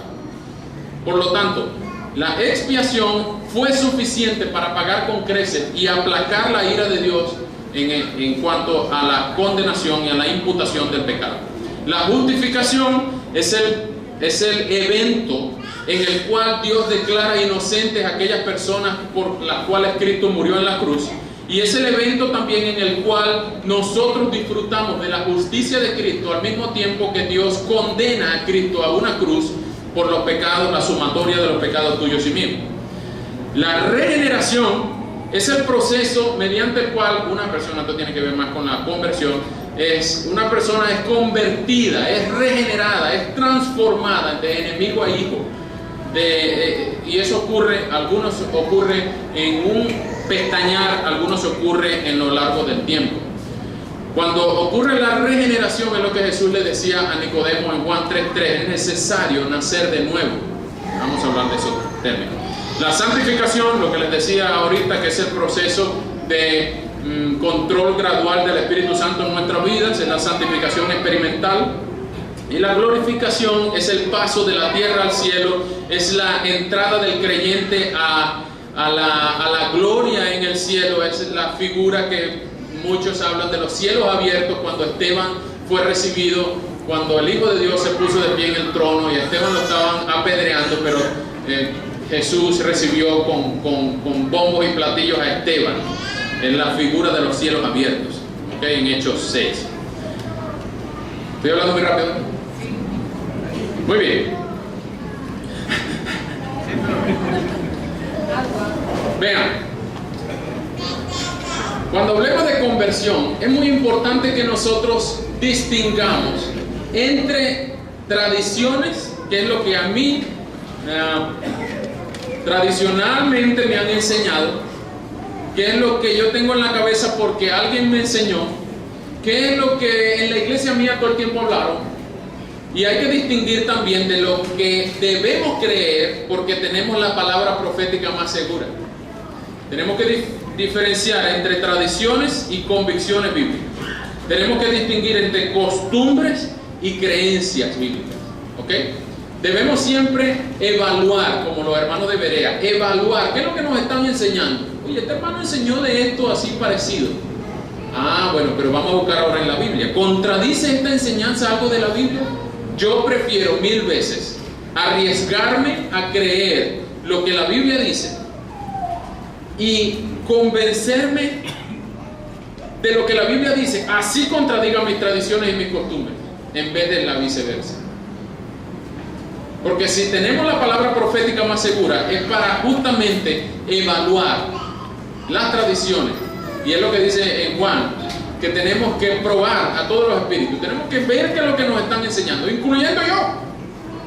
Por lo tanto, la expiación fue suficiente para pagar con creces y aplacar la ira de Dios en cuanto a la condenación y a la imputación del pecado. La justificación es el evento en el cual Dios declara inocentes a aquellas personas por las cuales Cristo murió en la cruz. Y es el evento también en el cual nosotros disfrutamos de la justicia de Cristo al mismo tiempo que Dios condena a Cristo a una cruz por los pecados, la sumatoria de los pecados tuyos y míos. La regeneración es el proceso mediante el cual una persona, esto tiene que ver más con la conversión, una persona es convertida, es regenerada, es transformada de enemigo a hijo. Y eso ocurre, algunos ocurre en un pestañear, algunos ocurre en lo largo del tiempo. Cuando ocurre la regeneración, es lo que Jesús le decía a Nicodemo en Juan 3:3, es necesario nacer de nuevo. Vamos a hablar de esos términos. La santificación, lo que les decía ahorita, que es el proceso de control gradual del Espíritu Santo en nuestras vidas, es la santificación experimental. Y la glorificación es el paso de la tierra al cielo, es la entrada del creyente a la gloria en el cielo, es la figura que muchos hablan de los cielos abiertos cuando Esteban fue recibido, cuando el Hijo de Dios se puso de pie en el trono y a Esteban lo estaban apedreando, pero Jesús recibió con bombos y platillos a Esteban, en la figura de los cielos abiertos, ¿okay? En Hechos 6. ¿Estoy hablando muy rápido? Muy bien. Vean, cuando hablemos de conversión, es muy importante que nosotros distingamos entre tradiciones, que es lo que a mí tradicionalmente me han enseñado, que es lo que yo tengo en la cabeza porque alguien me enseñó, que es lo que en la iglesia mía todo el tiempo hablaron. Y hay que distinguir también de lo que debemos creer porque tenemos la palabra profética más segura. Tenemos que diferenciar entre tradiciones y convicciones bíblicas. Tenemos que distinguir entre costumbres y creencias bíblicas. ¿Ok? Debemos siempre evaluar, como los hermanos de Berea, evaluar qué es lo que nos están enseñando. Oye, este hermano enseñó de esto así parecido. Ah, bueno, pero vamos a buscar ahora en la Biblia. ¿Contradice esta enseñanza algo de la Biblia? Yo prefiero 1000 veces arriesgarme a creer lo que la Biblia dice y convencerme de lo que la Biblia dice, así contradiga mis tradiciones y mis costumbres, en vez de la viceversa. Porque si tenemos la palabra profética más segura, es para justamente evaluar las tradiciones. Y es lo que dice en Juan, que tenemos que probar a todos los espíritus. Tenemos que ver qué es lo que nos están enseñando, incluyendo yo.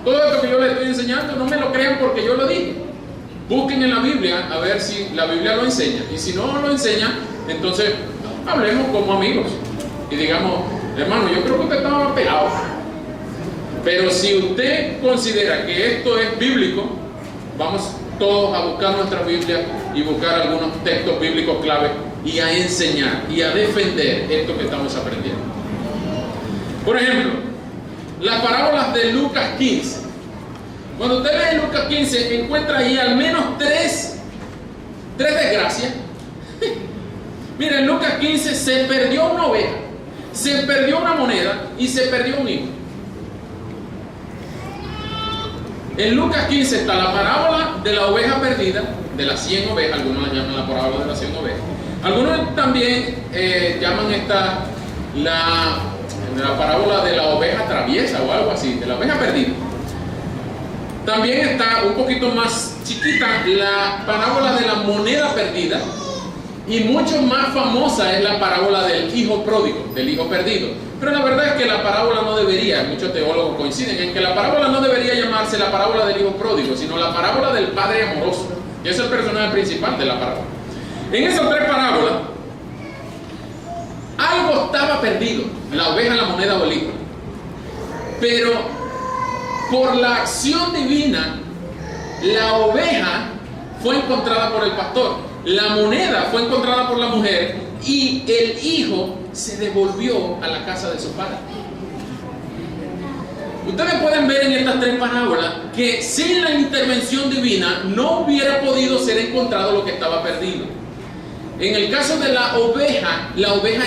Todo esto que yo les estoy enseñando, no me lo crean porque yo lo dije. Busquen en la Biblia a ver si la Biblia lo enseña. Y si no lo enseña, entonces hablemos como amigos. Y digamos, hermano, yo creo que usted estaba pelado. Pero si usted considera que esto es bíblico, vamos todos a buscar nuestra Biblia y buscar algunos textos bíblicos clave y a enseñar y a defender esto que estamos aprendiendo. Por ejemplo, las parábolas de Lucas 15. Cuando usted lee Lucas 15, encuentra ahí al menos tres desgracias. Mira, en Lucas 15 se perdió una oveja, se perdió una moneda y se perdió un hijo. En Lucas 15 está la parábola de la oveja perdida, de las 100 ovejas, algunos la llaman la parábola de las 100 ovejas. Algunos también llaman esta la parábola de la oveja traviesa o algo así, de la oveja perdida. También está un poquito más chiquita la parábola de la moneda perdida, y mucho más famosa es la parábola del hijo pródigo, del hijo perdido. Pero la verdad es que la parábola no debería, muchos teólogos coinciden en que la parábola no debería llamarse la parábola del hijo pródigo, sino la parábola del padre amoroso, que es el personaje principal de la parábola. En esas tres parábolas, algo estaba perdido, la oveja, la moneda o el hijo. Pero por la acción divina, la oveja fue encontrada por el pastor, la moneda fue encontrada por la mujer y el hijo se devolvió a la casa de su padre. Ustedes pueden ver en estas tres parábolas que sin la intervención divina no hubiera podido ser encontrado lo que estaba perdido. En el caso de la oveja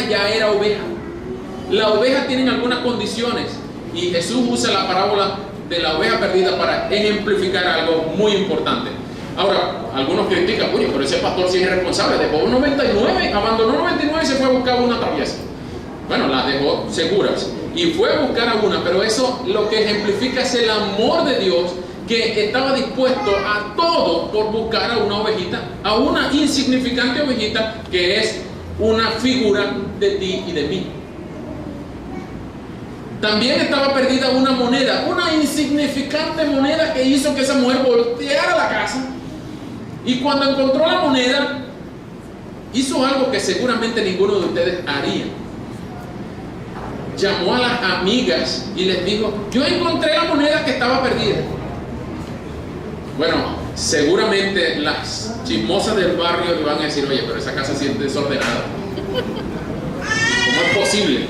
ya era oveja. La oveja tiene algunas condiciones y Jesús usa la parábola de la oveja perdida para ejemplificar algo muy importante. Ahora, algunos critican, oye, pero ese pastor sí es responsable, dejó 99, abandonó 99 y se fue a buscar una traviesa. Bueno, las dejó seguras y fue a buscar a una, pero eso lo que ejemplifica es el amor de Dios, que estaba dispuesto a todo por buscar a una ovejita, a una insignificante ovejita que es una figura de ti y de mí. También estaba perdida una moneda, una insignificante moneda que hizo que esa mujer volteara la casa. Y cuando encontró la moneda, hizo algo que seguramente ninguno de ustedes haría. Llamó a las amigas y les dijo: yo encontré la moneda que estaba perdida. Bueno, seguramente las chismosas del barrio le van a decir: oye, pero esa casa sí es desordenada. ¿Cómo es posible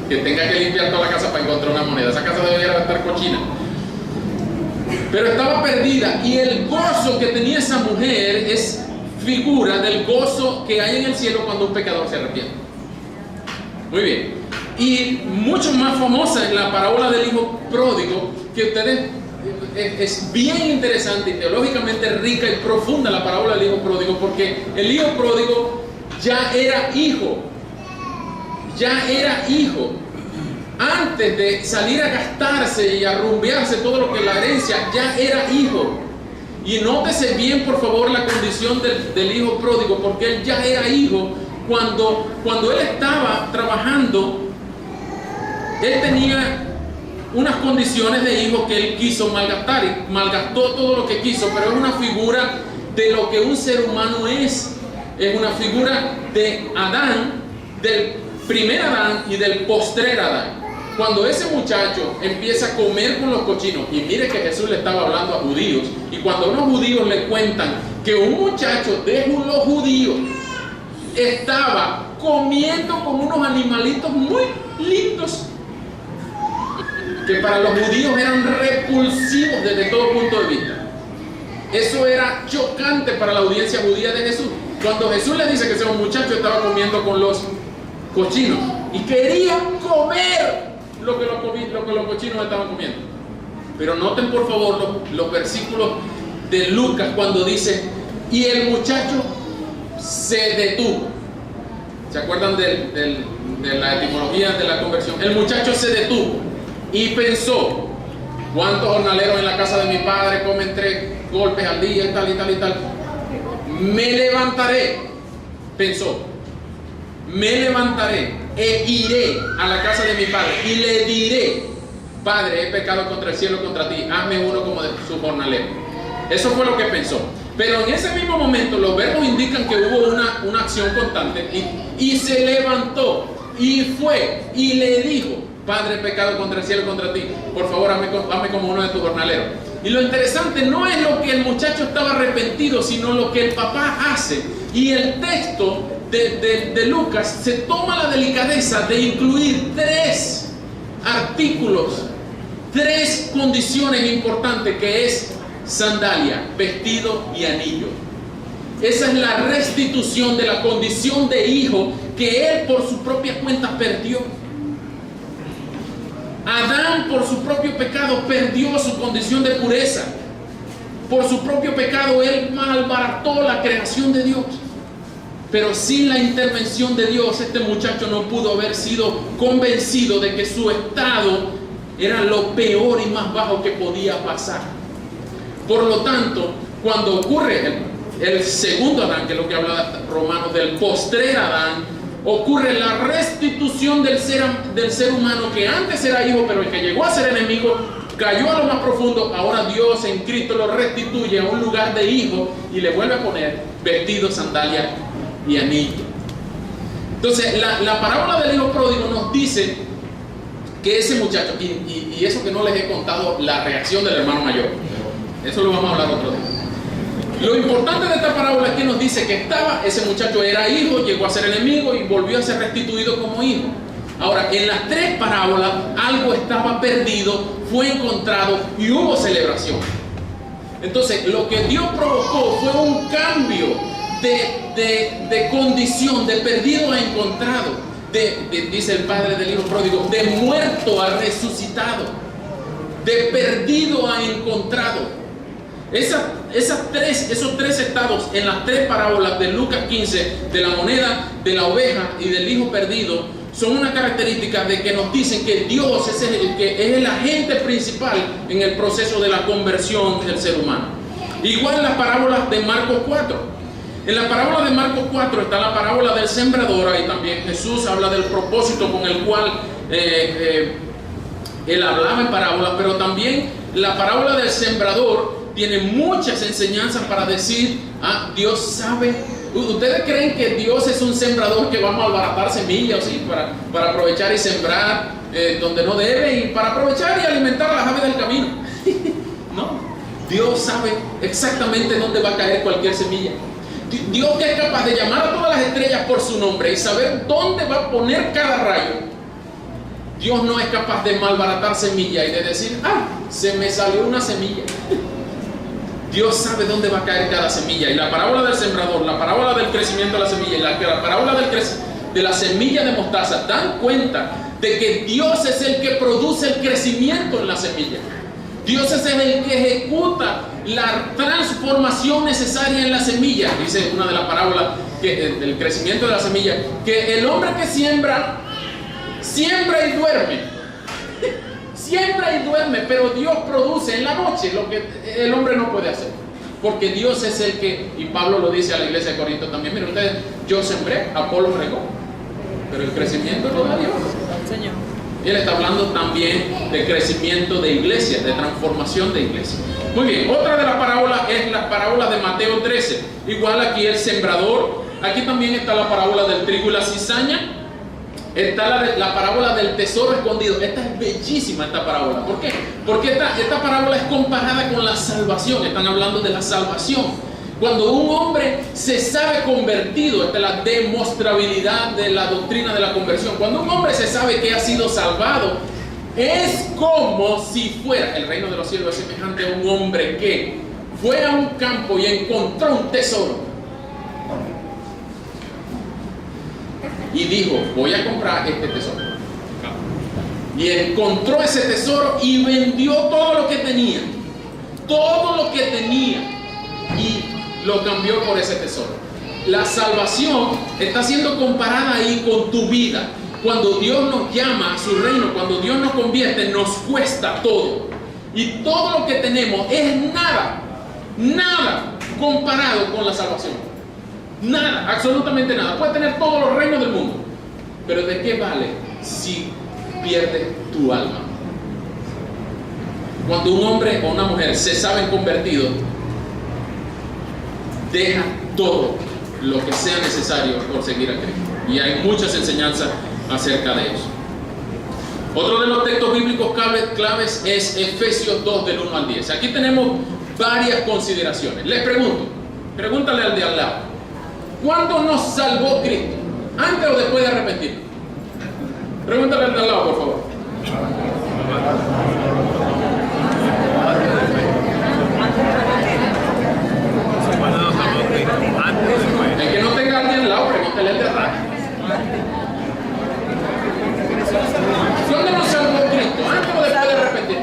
que tenga que limpiar toda la casa para encontrar una moneda? Esa casa debería estar cochina. Pero estaba perdida, y el gozo que tenía esa mujer es figura del gozo que hay en el cielo cuando un pecador se arrepiente. Muy bien. Y mucho más famosa es la parábola del hijo pródigo, que ustedes, es bien interesante y teológicamente rica y profunda la parábola del hijo pródigo, porque el hijo pródigo ya era hijo. Antes de salir a gastarse y a rumbearse todo lo que es la herencia, ya era hijo. Y nótese bien, por favor, la condición del hijo pródigo, porque él ya era hijo cuando él estaba trabajando. Él tenía unas condiciones de hijo que él quiso malgastar, y malgastó todo lo que quiso, pero es una figura de lo que un ser humano es. Es una figura de Adán, del primer Adán y del postrer Adán. Cuando ese muchacho empieza a comer con los cochinos, y mire que Jesús le estaba hablando a judíos, y cuando unos judíos le cuentan que un muchacho de los judíos estaba comiendo con unos animalitos muy lindos, que para los judíos eran repulsivos desde todo punto de vista, eso era chocante para la audiencia judía de Jesús. Cuando Jesús le dice que ese muchacho estaba comiendo con los cochinos, y quería comer lo que los cochinos estaban comiendo. Pero noten por favor los versículos de Lucas cuando dice: y el muchacho se detuvo. ¿Se acuerdan de la etimología de la conversión? El muchacho se detuvo y pensó: ¿cuántos jornaleros en la casa de mi padre comen 3 golpes al día y tal y tal y tal? Me levantaré, pensó, me levantaré e iré a la casa de mi padre y le diré: Padre, he pecado contra el cielo y contra ti, hazme uno como de su jornalero. Eso fue lo que pensó. Pero en ese mismo momento los verbos indican que hubo una acción constante, y se levantó y fue y le dijo: Padre, he pecado contra el cielo y contra ti, por favor hazme como uno de tus jornaleros. Y lo interesante no es lo que el muchacho estaba arrepentido, sino lo que el papá hace. Y el texto de Lucas se toma la delicadeza de incluir 3 artículos, 3 condiciones importantes, que es sandalia, vestido y anillo. Esa es la restitución de la condición de hijo que él por su propia cuenta perdió. Adán, por su propio pecado, perdió su condición de pureza. Por su propio pecado él malbarató la creación de Dios. Pero sin la intervención de Dios, este muchacho no pudo haber sido convencido de que su estado era lo peor y más bajo que podía pasar. Por lo tanto, cuando ocurre el segundo Adán, que es lo que habla Romanos del postrer Adán, ocurre la restitución del ser humano, que antes era hijo, pero el que llegó a ser enemigo cayó a lo más profundo. Ahora Dios en Cristo lo restituye a un lugar de hijo y le vuelve a poner vestido, sandalia y anillo. Entonces la parábola del hijo pródigo nos dice que ese muchacho, y eso que no les he contado la reacción del hermano mayor, eso lo vamos a hablar otro día. Lo importante de esta parábola es que nos dice que ese muchacho era hijo, llegó a ser enemigo y volvió a ser restituido como hijo. Ahora, en las 3 parábolas algo estaba perdido, fue encontrado y hubo celebración. Entonces, lo que Dios provocó fue un cambio de condición, de perdido a encontrado, dice el padre del hijo pródigo, de muerto a resucitado, de perdido a encontrado. Esos 3 estados en las 3 parábolas de Lucas 15, de la moneda, de la oveja y del hijo perdido, son una característica de que nos dicen que Dios es el agente principal en el proceso de la conversión del ser humano. Igual en las parábolas de Marcos 4. En la parábola de Marcos 4 está la parábola del sembrador, y también Jesús habla del propósito con el cual Él hablaba en parábolas, pero también la parábola del sembrador tiene muchas enseñanzas para decir, Dios sabe. ¿Ustedes creen que Dios es un sembrador que va a malbaratar semillas, ¿sí? para aprovechar y sembrar donde no debe y para aprovechar y alimentar a las aves del camino? No, Dios sabe exactamente dónde va a caer cualquier semilla. Dios, que es capaz de llamar a todas las estrellas por su nombre y saber dónde va a poner cada rayo. Dios no es capaz de malbaratar semilla y de decir, se me salió una semilla. Dios sabe dónde va a caer cada semilla. Y la parábola del sembrador, la parábola del crecimiento de la semilla y la parábola de la semilla de mostaza dan cuenta de que Dios es el que produce el crecimiento en la semilla. Dios es el que ejecuta la transformación necesaria en la semilla. Dice una de las parábolas del crecimiento de la semilla, que el hombre que siembra y duerme. Siembra y duerme, pero Dios produce en la noche lo que el hombre no puede hacer. Porque Dios es el que, y Pablo lo dice a la iglesia de Corinto también, miren ustedes, yo sembré, Apolo regó, pero el crecimiento lo da Dios. Señor. Y él está hablando también de crecimiento de iglesias, de transformación de iglesias. Muy bien, otra de las parábolas es la parábola de Mateo 13. Igual aquí el sembrador, aquí también está la parábola del trigo y la cizaña. Está la parábola del tesoro escondido. Esta es bellísima, esta parábola. ¿Por qué? Porque esta parábola es comparada con la salvación. Están hablando de la salvación. Cuando un hombre se sabe convertido, esta es la demostrabilidad de la doctrina de la conversión. Cuando un hombre se sabe que ha sido salvado, es como si fuera, el reino de los cielos es semejante a un hombre que fue a un campo y encontró un tesoro. Y dijo, voy a comprar este tesoro. Y encontró ese tesoro y vendió todo lo que tenía. Todo lo que tenía. Y lo cambió por ese tesoro. La salvación está siendo comparada ahí con tu vida. Cuando Dios nos llama a su reino, cuando Dios nos convierte, nos cuesta todo. Y todo lo que tenemos es nada comparado con la salvación. Nada, absolutamente nada. Puedes tener todos los reinos del mundo, pero ¿de qué vale si pierdes tu alma? Cuando un hombre o una mujer se saben convertidos, deja todo lo que sea necesario por seguir a Cristo. Y hay muchas enseñanzas acerca de eso. Otro de los textos bíblicos claves es Efesios 2 del 1 al 10. Aquí tenemos varias consideraciones. Les pregunto, pregúntale al de al lado, ¿cuándo nos salvó Cristo? ¿Antes o después de arrepentir? Pregúntale al de al lado, por favor. El que no tenga a alguien al lado, pregúntale al de atrás. ¿Cuándo nos salvó Cristo? ¿Antes o después de arrepentir?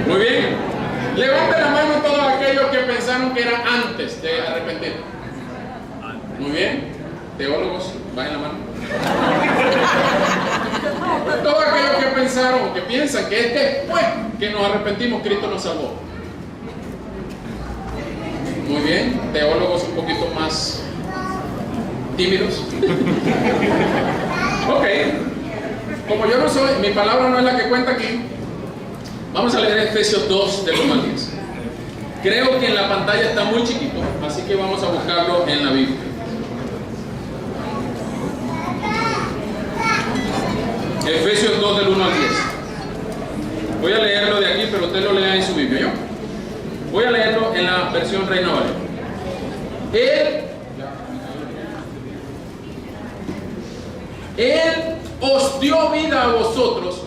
Muy bien. Levanten la mano todos aquellos que pensaron que era antes de arrepentir. Muy bien. Teólogos, bajen la mano. Todos aquellos que pensaron, que piensan que es después que nos arrepentimos, Cristo nos salvó. Muy bien. Teólogos un poquito más tímidos. Ok. Como yo no soy, mi palabra no es la que cuenta aquí. Vamos a leer Efesios 2 del 1 al 10. Creo que en la pantalla está muy chiquito, así que vamos a buscarlo en la Biblia. Efesios 2 del 1 al 10. Voy a leerlo de aquí, pero usted lo lea en su Biblia. ¿Yo? Voy a leerlo en la versión Reina Valera. Él os dio vida a vosotros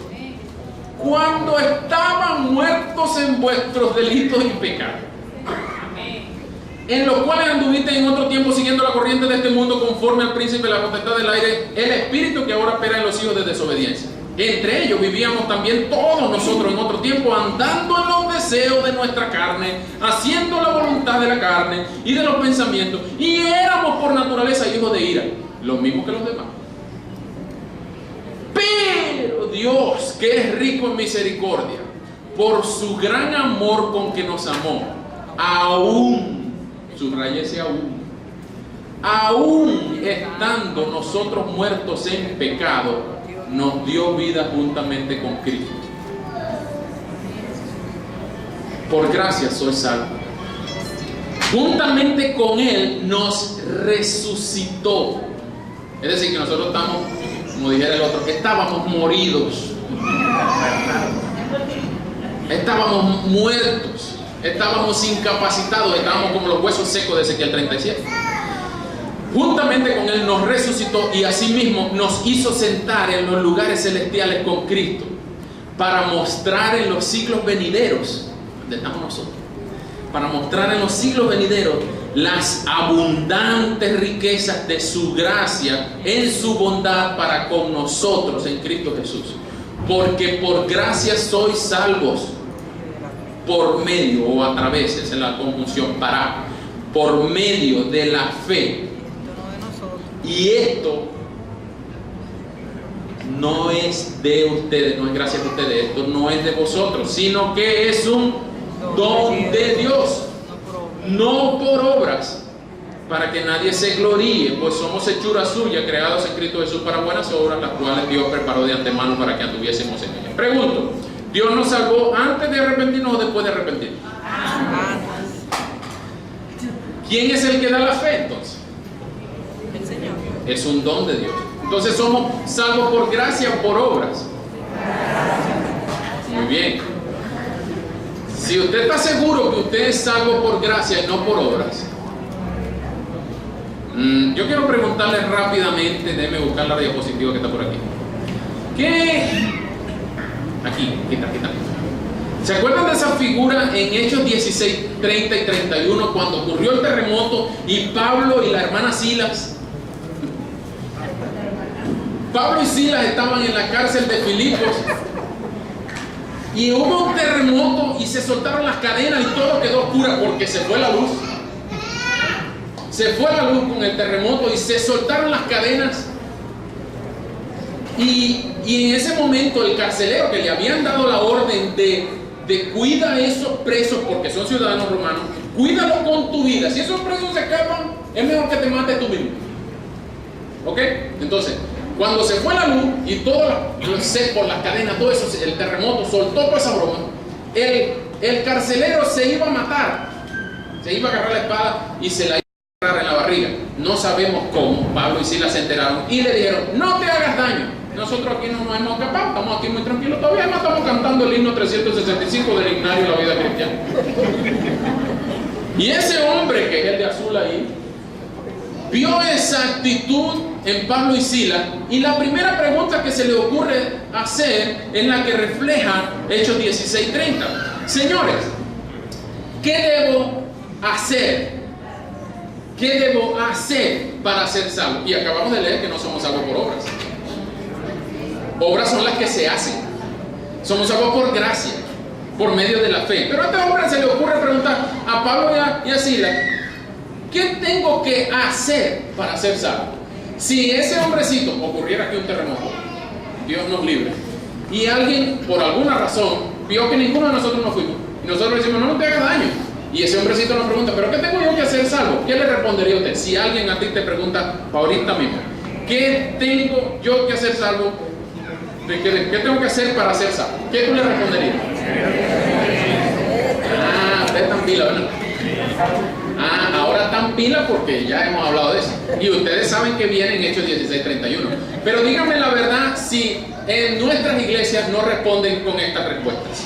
cuando estaban muertos en vuestros delitos y pecados, en los cuales anduviste en otro tiempo siguiendo la corriente de este mundo, conforme al príncipe de la potestad del aire, el espíritu que ahora opera en los hijos de desobediencia. Entre ellos vivíamos también todos nosotros en otro tiempo, andando en los deseos de nuestra carne, haciendo la voluntad de la carne y de los pensamientos, y éramos por naturaleza hijos de ira, los mismos que los demás. Pero Dios, que es rico en misericordia, por su gran amor con que nos amó, aún, subraya ese aún, aún estando nosotros muertos en pecado, nos dio vida juntamente con Cristo. Por gracia soy salvo. Juntamente con Él nos resucitó. Es decir, que nosotros estamos, como dijera el otro, estábamos moridos. Estábamos muertos. Estábamos incapacitados. Estábamos como los huesos secos de Ezequiel 37. Juntamente con Él nos resucitó y asimismo nos hizo sentar en los lugares celestiales con Cristo para mostrar en los siglos venideros, donde estamos nosotros, para mostrar en los siglos venideros las abundantes riquezas de su gracia en su bondad para con nosotros en Cristo Jesús. Porque por gracia sois salvos por medio o a través, esa es la conjunción para, por medio de la fe. Y esto no es de ustedes, no es gracias a ustedes, esto no es de vosotros, sino que es un don de Dios, no por obras, para que nadie se gloríe, pues somos hechura suya, creados en Cristo Jesús para buenas obras, las cuales Dios preparó de antemano para que anduviésemos en ellas. Pregunto, ¿Dios nos salvó antes de arrepentirnos o después de arrepentirnos? ¿Quién es el que da la fe entonces? El Señor. Es un don de Dios. Entonces somos salvos por gracia o por obras. Muy bien. Si usted está seguro que usted es salvo por gracia y no por obras, yo quiero preguntarle rápidamente, déjeme buscar la diapositiva que está por aquí. ¿Qué? Aquí, quita. ¿Se acuerdan de esa figura en Hechos 16, 30 y 31 cuando ocurrió el terremoto y Pablo y la hermana Silas? Pablo y Silas estaban en la cárcel de Filipos y hubo un terremoto y se soltaron las cadenas y todo quedó oscuro porque se fue la luz. Se fue la luz con el terremoto y se soltaron las cadenas. Y en ese momento el carcelero que le habían dado la orden de cuida a esos presos porque son ciudadanos romanos, cuídalos con tu vida. Si esos presos se escapan, es mejor que te mates tú mismo. ¿Ok? Entonces, cuando se fue la luz y todo por las cadenas, todo eso, el terremoto soltó toda esa broma, el carcelero se iba a matar, se iba a agarrar la espada y se la iba a agarrar en la barriga. No sabemos cómo. Pablo y Silas se enteraron y le dijeron: no te hagas daño. Nosotros aquí no nos hemos escapado, estamos aquí muy tranquilos todavía. Además estamos cantando el himno 365 del himnario de la vida cristiana. Y ese hombre, que es el de azul ahí, vio esa actitud en Pablo y Silas, y la primera pregunta que se le ocurre hacer es la que refleja Hechos 16:30. Señores, ¿qué debo hacer? ¿Qué debo hacer para ser salvo? Y acabamos de leer que no somos salvos por obras. Obras son las que se hacen. Somos salvos por gracia, por medio de la fe. Pero a este hombre se le ocurre preguntar a Pablo y a Silas: ¿qué tengo que hacer para ser salvo? Si ese hombrecito, ocurriera aquí un terremoto, Dios nos libre, y alguien por alguna razón vio que ninguno de nosotros nos fuimos, y nosotros le decimos: no te hagas daño, y ese hombrecito nos pregunta: ¿pero qué tengo yo que hacer salvo? ¿Qué le respondería a usted? Si alguien a ti te pregunta ahorita mismo: ¿qué tengo yo que hacer salvo? ¿Qué tengo que hacer para ser salvo? ¿Qué tú le responderías? Usted está en pila, ¿verdad? Ahora están pila porque ya hemos hablado de eso. Y ustedes saben que viene en Hechos 16:31. Pero díganme la verdad si en nuestras iglesias no responden con estas respuestas.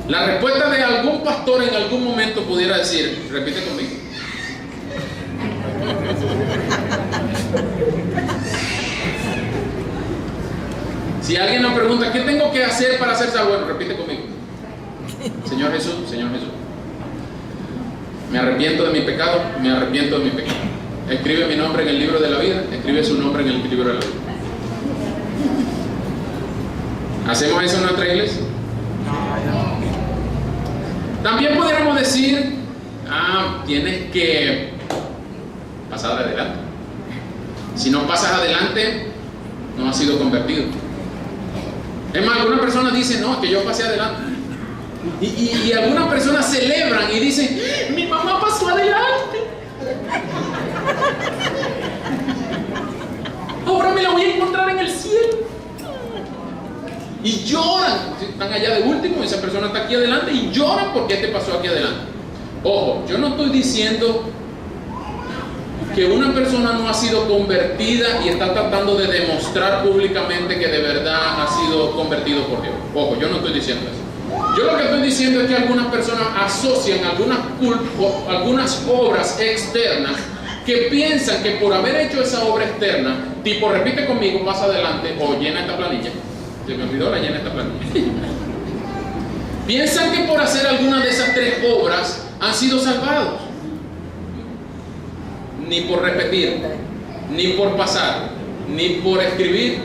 La respuesta de algún pastor en algún momento pudiera decir, repite conmigo: si alguien nos pregunta ¿qué tengo que hacer para ser salvo? Bueno, repite conmigo: Señor Jesús, Señor Jesús, me arrepiento de mi pecado, me arrepiento de mi pecado. Escribe mi nombre en el libro de la vida, escribe su nombre en el libro de la vida. ¿Hacemos eso en nuestra iglesia? También pudiéramos decir: tienes que pasar adelante. Si no pasas adelante, no has sido convertido. Es más, algunas personas dicen: no, que yo pasé adelante. Y algunas personas celebran y dicen: mi mamá pasó adelante. Ahora me la voy a encontrar en el cielo. Y lloran. Están allá de último, esa persona está aquí adelante y lloran porque este pasó aquí adelante. Ojo, yo no estoy diciendo que una persona no ha sido convertida y está tratando de demostrar públicamente que de verdad ha sido convertido por Dios. Ojo, yo no estoy diciendo eso. Yo lo que estoy diciendo es que algunas personas asocian algunas obras externas que piensan que por haber hecho esa obra externa, tipo repite conmigo, pasa adelante o llena esta planilla. Se me olvidó la llena esta planilla. Piensan que por hacer alguna de esas tres obras han sido salvados. Ni por repetir, ni por pasar, ni por escribir.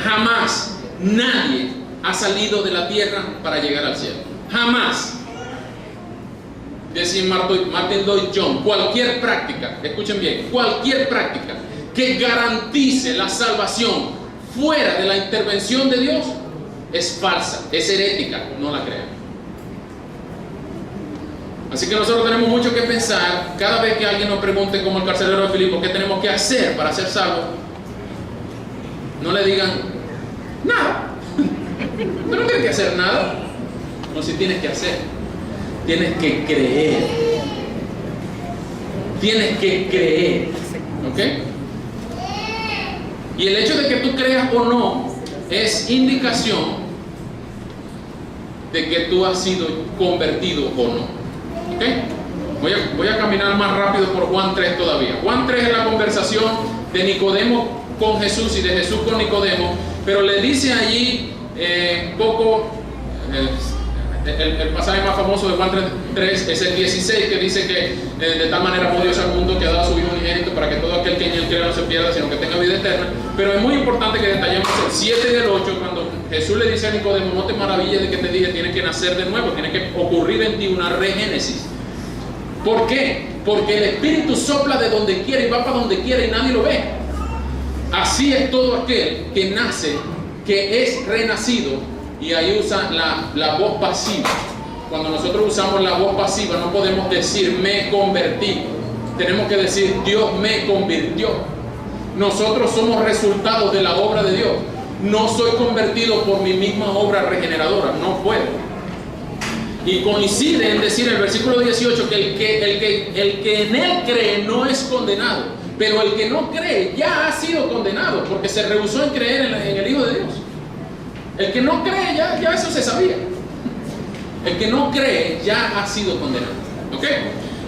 Jamás nadie ha salido de la tierra para llegar al cielo. Jamás. Decía Martin Lloyd Jones, cualquier práctica, escuchen bien, cualquier práctica que garantice la salvación fuera de la intervención de Dios es falsa, es herética, no la crean. Así que nosotros tenemos mucho que pensar cada vez que alguien nos pregunte, como el carcelero de Filipo, ¿qué tenemos que hacer para ser salvos? No le digan nada. Tú no tienes que hacer nada. No, si tienes que hacer. Tienes que creer. Tienes que creer. ¿Ok? Y el hecho de que tú creas o no es indicación de que tú has sido convertido o no. ¿Okay? Voy a caminar más rápido por Juan 3 todavía. Juan 3 es la conversación de Nicodemo con Jesús y de Jesús con Nicodemo, pero le dice allí el pasaje más famoso de Juan 3 es el 16, que dice que de tal manera amó Dios al mundo que ha dado a su Hijo unigénito para que todo aquel que en él crea no se pierda, sino que tenga vida eterna. Pero es muy importante que detallemos el 7 y el 8, cuando Jesús le dice a Nicodemo, no te maravilles de que te dije, tienes que nacer de nuevo, tiene que ocurrir en ti una regénesis. ¿Por qué? Porque el Espíritu sopla de donde quiere y va para donde quiere y nadie lo ve. Así es todo aquel que nace, que es renacido. Y ahí usa la voz pasiva. Cuando nosotros usamos la voz pasiva no podemos decir me convertí. Tenemos que decir Dios me convirtió. Nosotros somos resultados de la obra de Dios. No soy convertido por mi misma obra regeneradora. No puedo. Y coincide en decir el versículo 18 que el que en él cree no es condenado. Pero el que no cree ya ha sido condenado porque se rehusó en creer en el Hijo de Dios. El que no cree, ya eso se sabía. El que no cree ya ha sido condenado. ¿Ok?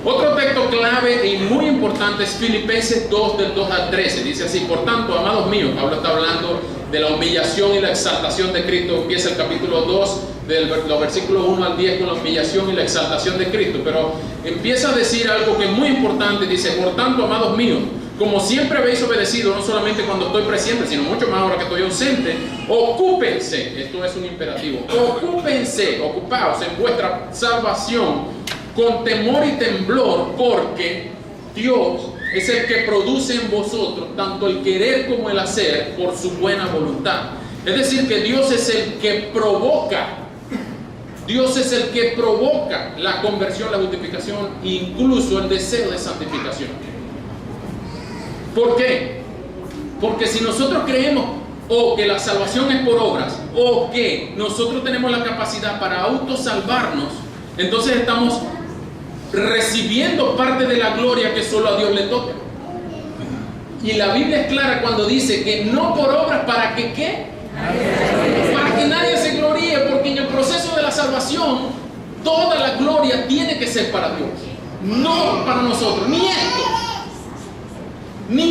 Otro texto clave y muy importante es Filipenses 2, del 2 al 13. Dice así: por tanto, amados míos, Pablo está hablando de la humillación y la exaltación de Cristo. Empieza el capítulo 2, de los versículos 1 al 10, con la humillación y la exaltación de Cristo. Pero empieza a decir algo que es muy importante. Dice: por tanto, amados míos, como siempre habéis obedecido, no solamente cuando estoy presente, sino mucho más ahora que estoy ausente, ocúpense, esto es un imperativo, ocúpense, ocupaos en vuestra salvación con temor y temblor, porque Dios es el que produce en vosotros tanto el querer como el hacer por su buena voluntad. Es decir, que Dios es el que provoca. Dios es el que provoca la conversión, la justificación e incluso el deseo de santificación. ¿Por qué? Porque si nosotros creemos o que la salvación es por obras o que nosotros tenemos la capacidad para autosalvarnos, entonces estamos recibiendo parte de la gloria que solo a Dios le toca. Y la Biblia es clara cuando dice que no por obras, ¿para que qué? Para que nadie se gloríe, porque en el proceso de la salvación toda la gloria tiene que ser para Dios, no para nosotros, ni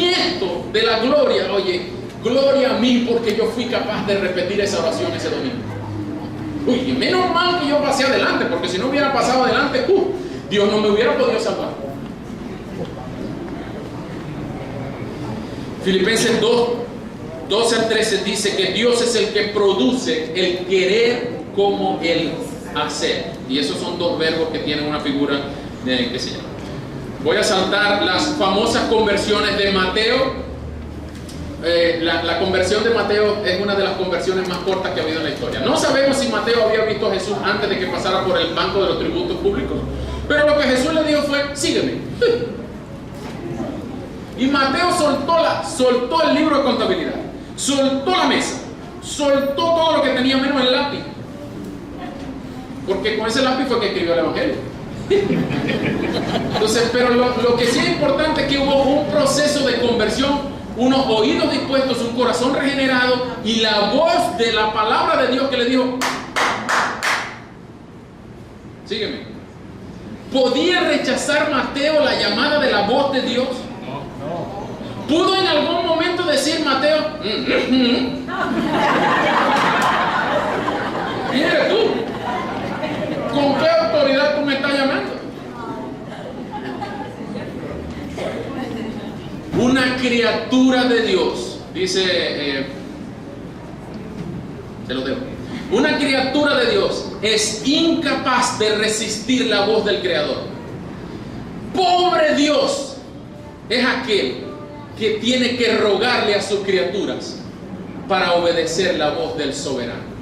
esto de la gloria. Oye, gloria a mí porque yo fui capaz de repetir esa oración ese domingo. Uy, menos mal que yo pasé adelante, porque si no hubiera pasado adelante, Dios no me hubiera podido salvar. Filipenses 2, 12 al 13 dice que Dios es el que produce el querer como el hacer. Y esos son dos verbos que tienen una figura que se llama. Voy a saltar las famosas conversiones de Mateo. La conversión de Mateo es una de las conversiones más cortas que ha habido en la historia. No sabemos si Mateo había visto a Jesús antes de que pasara por el banco de los tributos públicos, pero lo que Jesús le dijo fue: sígueme. Y Mateo soltó el libro de contabilidad, soltó la mesa, soltó todo lo que tenía menos el lápiz. Porque con ese lápiz fue que escribió el Evangelio. Entonces, pero lo que sí es importante es que hubo un proceso de conversión, unos oídos dispuestos, un corazón regenerado y la voz de la palabra de Dios que le dijo: sígueme. ¿Podía rechazar Mateo la llamada de la voz de Dios? ¿Pudo en algún momento decir Mateo: ¿quién eres tú? ¿Con qué autoridad tú me estás llamando? Una criatura de Dios, dice, se lo debo. Una criatura de Dios es incapaz de resistir la voz del Creador. Pobre Dios es aquel que tiene que rogarle a sus criaturas para obedecer la voz del soberano.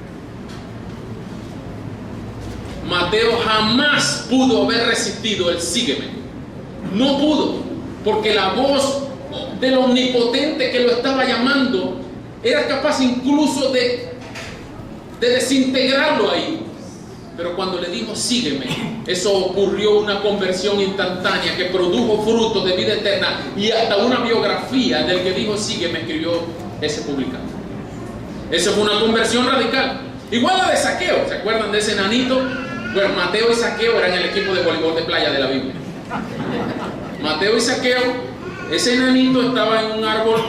Mateo jamás pudo haber resistido el sígueme. No pudo, porque la voz del omnipotente que lo estaba llamando era capaz incluso de desintegrarlo ahí. Pero cuando le dijo sígueme, eso ocurrió una conversión instantánea que produjo frutos de vida eterna, y hasta una biografía del que dijo sígueme escribió ese publicano. Eso fue una conversión radical. Igual la de Zaqueo, ¿se acuerdan de ese enanito? Bueno, Mateo y Zaqueo eran el equipo de voleibol de playa de la Biblia. Mateo y Zaqueo, ese enanito estaba en un árbol,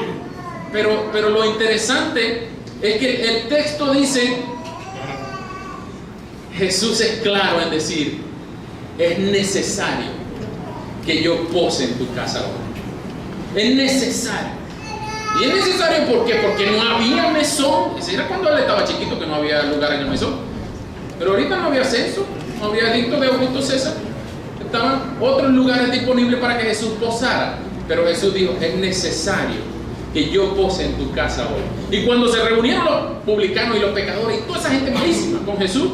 pero lo interesante es que el texto dice, Jesús es claro en decir: es necesario que yo pose en tu casa hoy. Es necesario. Y es necesario ¿por qué? Porque no había mesón. Ese era cuando él estaba chiquito, que no había lugar en el mesón. Pero ahorita no había censo, no había edicto de Augusto César. Estaban otros lugares disponibles para que Jesús posara. Pero Jesús dijo: es necesario que yo pose en tu casa hoy. Y cuando se reunieron los publicanos y los pecadores y toda esa gente malísima con Jesús,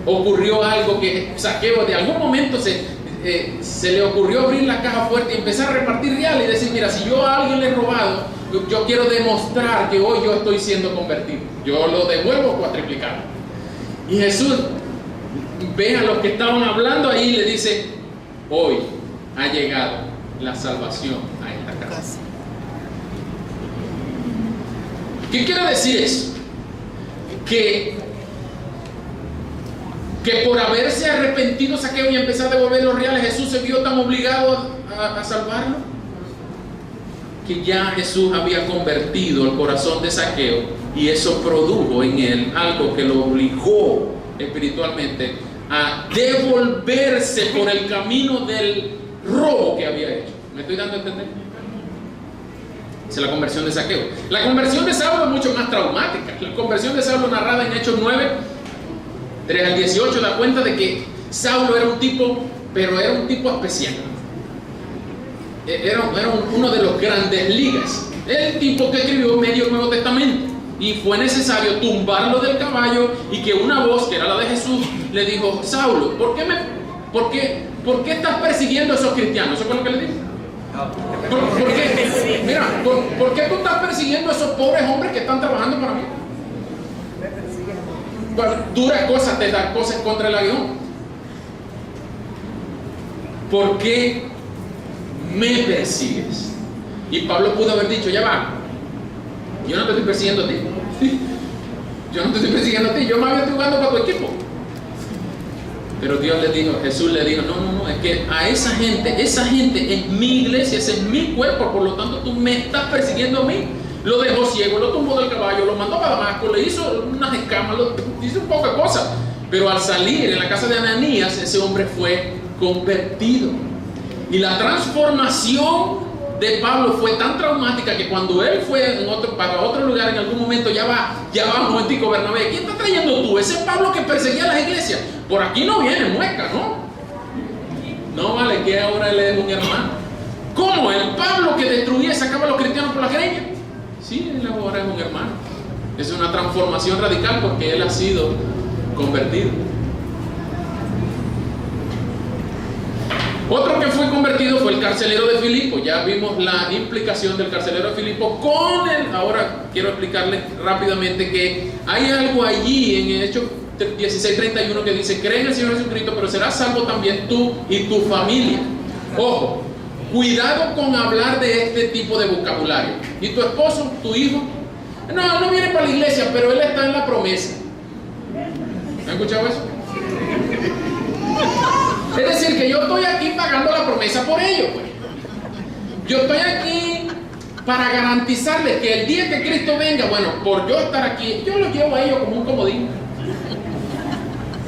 ocurrió algo que Zaqueo de algún momento se le ocurrió abrir la caja fuerte y empezar a repartir reales y decir: mira, si yo a alguien le he robado, yo quiero demostrar que hoy yo estoy siendo convertido, yo lo devuelvo cuatriplicado. Y Jesús ve a los que estaban hablando ahí y le dice: hoy ha llegado la salvación a esta casa. ¿Qué quiere decir eso? Que por haberse arrepentido Zaqueo y empezar a devolver los reales, Jesús se vio tan obligado a salvarlo, que ya Jesús había convertido el corazón de Zaqueo, y eso produjo en él algo que lo obligó espiritualmente a devolverse por el camino del robo que había hecho. ¿Me estoy dando a entender? Esa es la conversión de Zaqueo. La conversión de Saulo es mucho más traumática. La conversión de Saulo, narrada en Hechos 9, 3 al 18, da cuenta de que Saulo era un tipo, pero era un tipo especial. Era uno de los grandes ligas. El tipo que escribió medio Nuevo Testamento. Y fue necesario tumbarlo del caballo y que una voz, que era la de Jesús, le dijo: Saulo, ¿por qué estás persiguiendo a esos cristianos? ¿Eso fue lo que le dijo? ¿Por qué tú estás persiguiendo a esos pobres hombres que están trabajando para mí? Duras cosas te dan cosas contra el aguijón. ¿Por qué me persigues? Y Pablo pudo haber dicho: ya va, yo no te estoy persiguiendo a ti. Yo no te estoy persiguiendo a ti, yo más bien estoy jugando para tu equipo. Pero Dios le dijo, Jesús le dijo: no, es que a esa gente es mi iglesia, ese es mi cuerpo, por lo tanto tú me estás persiguiendo a mí. Lo dejó ciego, lo tumbó del caballo, lo mandó para Damasco, le hizo unas escamas, hizo un poco de cosas. Pero al salir en la casa de Ananías, ese hombre fue convertido. Y la transformación de Pablo fue tan traumática que cuando él fue para otro lugar en algún momento, ya va un momentico, Bernabé, ¿quién está trayendo tú? Ese Pablo que perseguía a las iglesias. Por aquí no viene, mueca, ¿no? No vale, que ahora él es un hermano. ¿Cómo? El Pablo que destruía y sacaba a los cristianos por la greña. Sí, él ahora es un hermano. Es una transformación radical porque él ha sido convertido. Otro que fue convertido fue el carcelero de Filipo. Ya vimos la implicación del carcelero de Filipo con él. Ahora quiero explicarles rápidamente que hay algo allí en Hechos 16:31 que dice: cree en el Señor Jesucristo, pero serás salvo también tú y tu familia. Ojo, cuidado con hablar de este tipo de vocabulario. ¿Y tu esposo, tu hijo? No, no viene para la iglesia, pero él está en la promesa. ¿Han escuchado eso? Es decir, que yo estoy aquí pagando la promesa por ellos, pues. Yo estoy aquí para garantizarles que el día que Cristo venga, bueno, por yo estar aquí, yo los llevo a ellos como un comodín.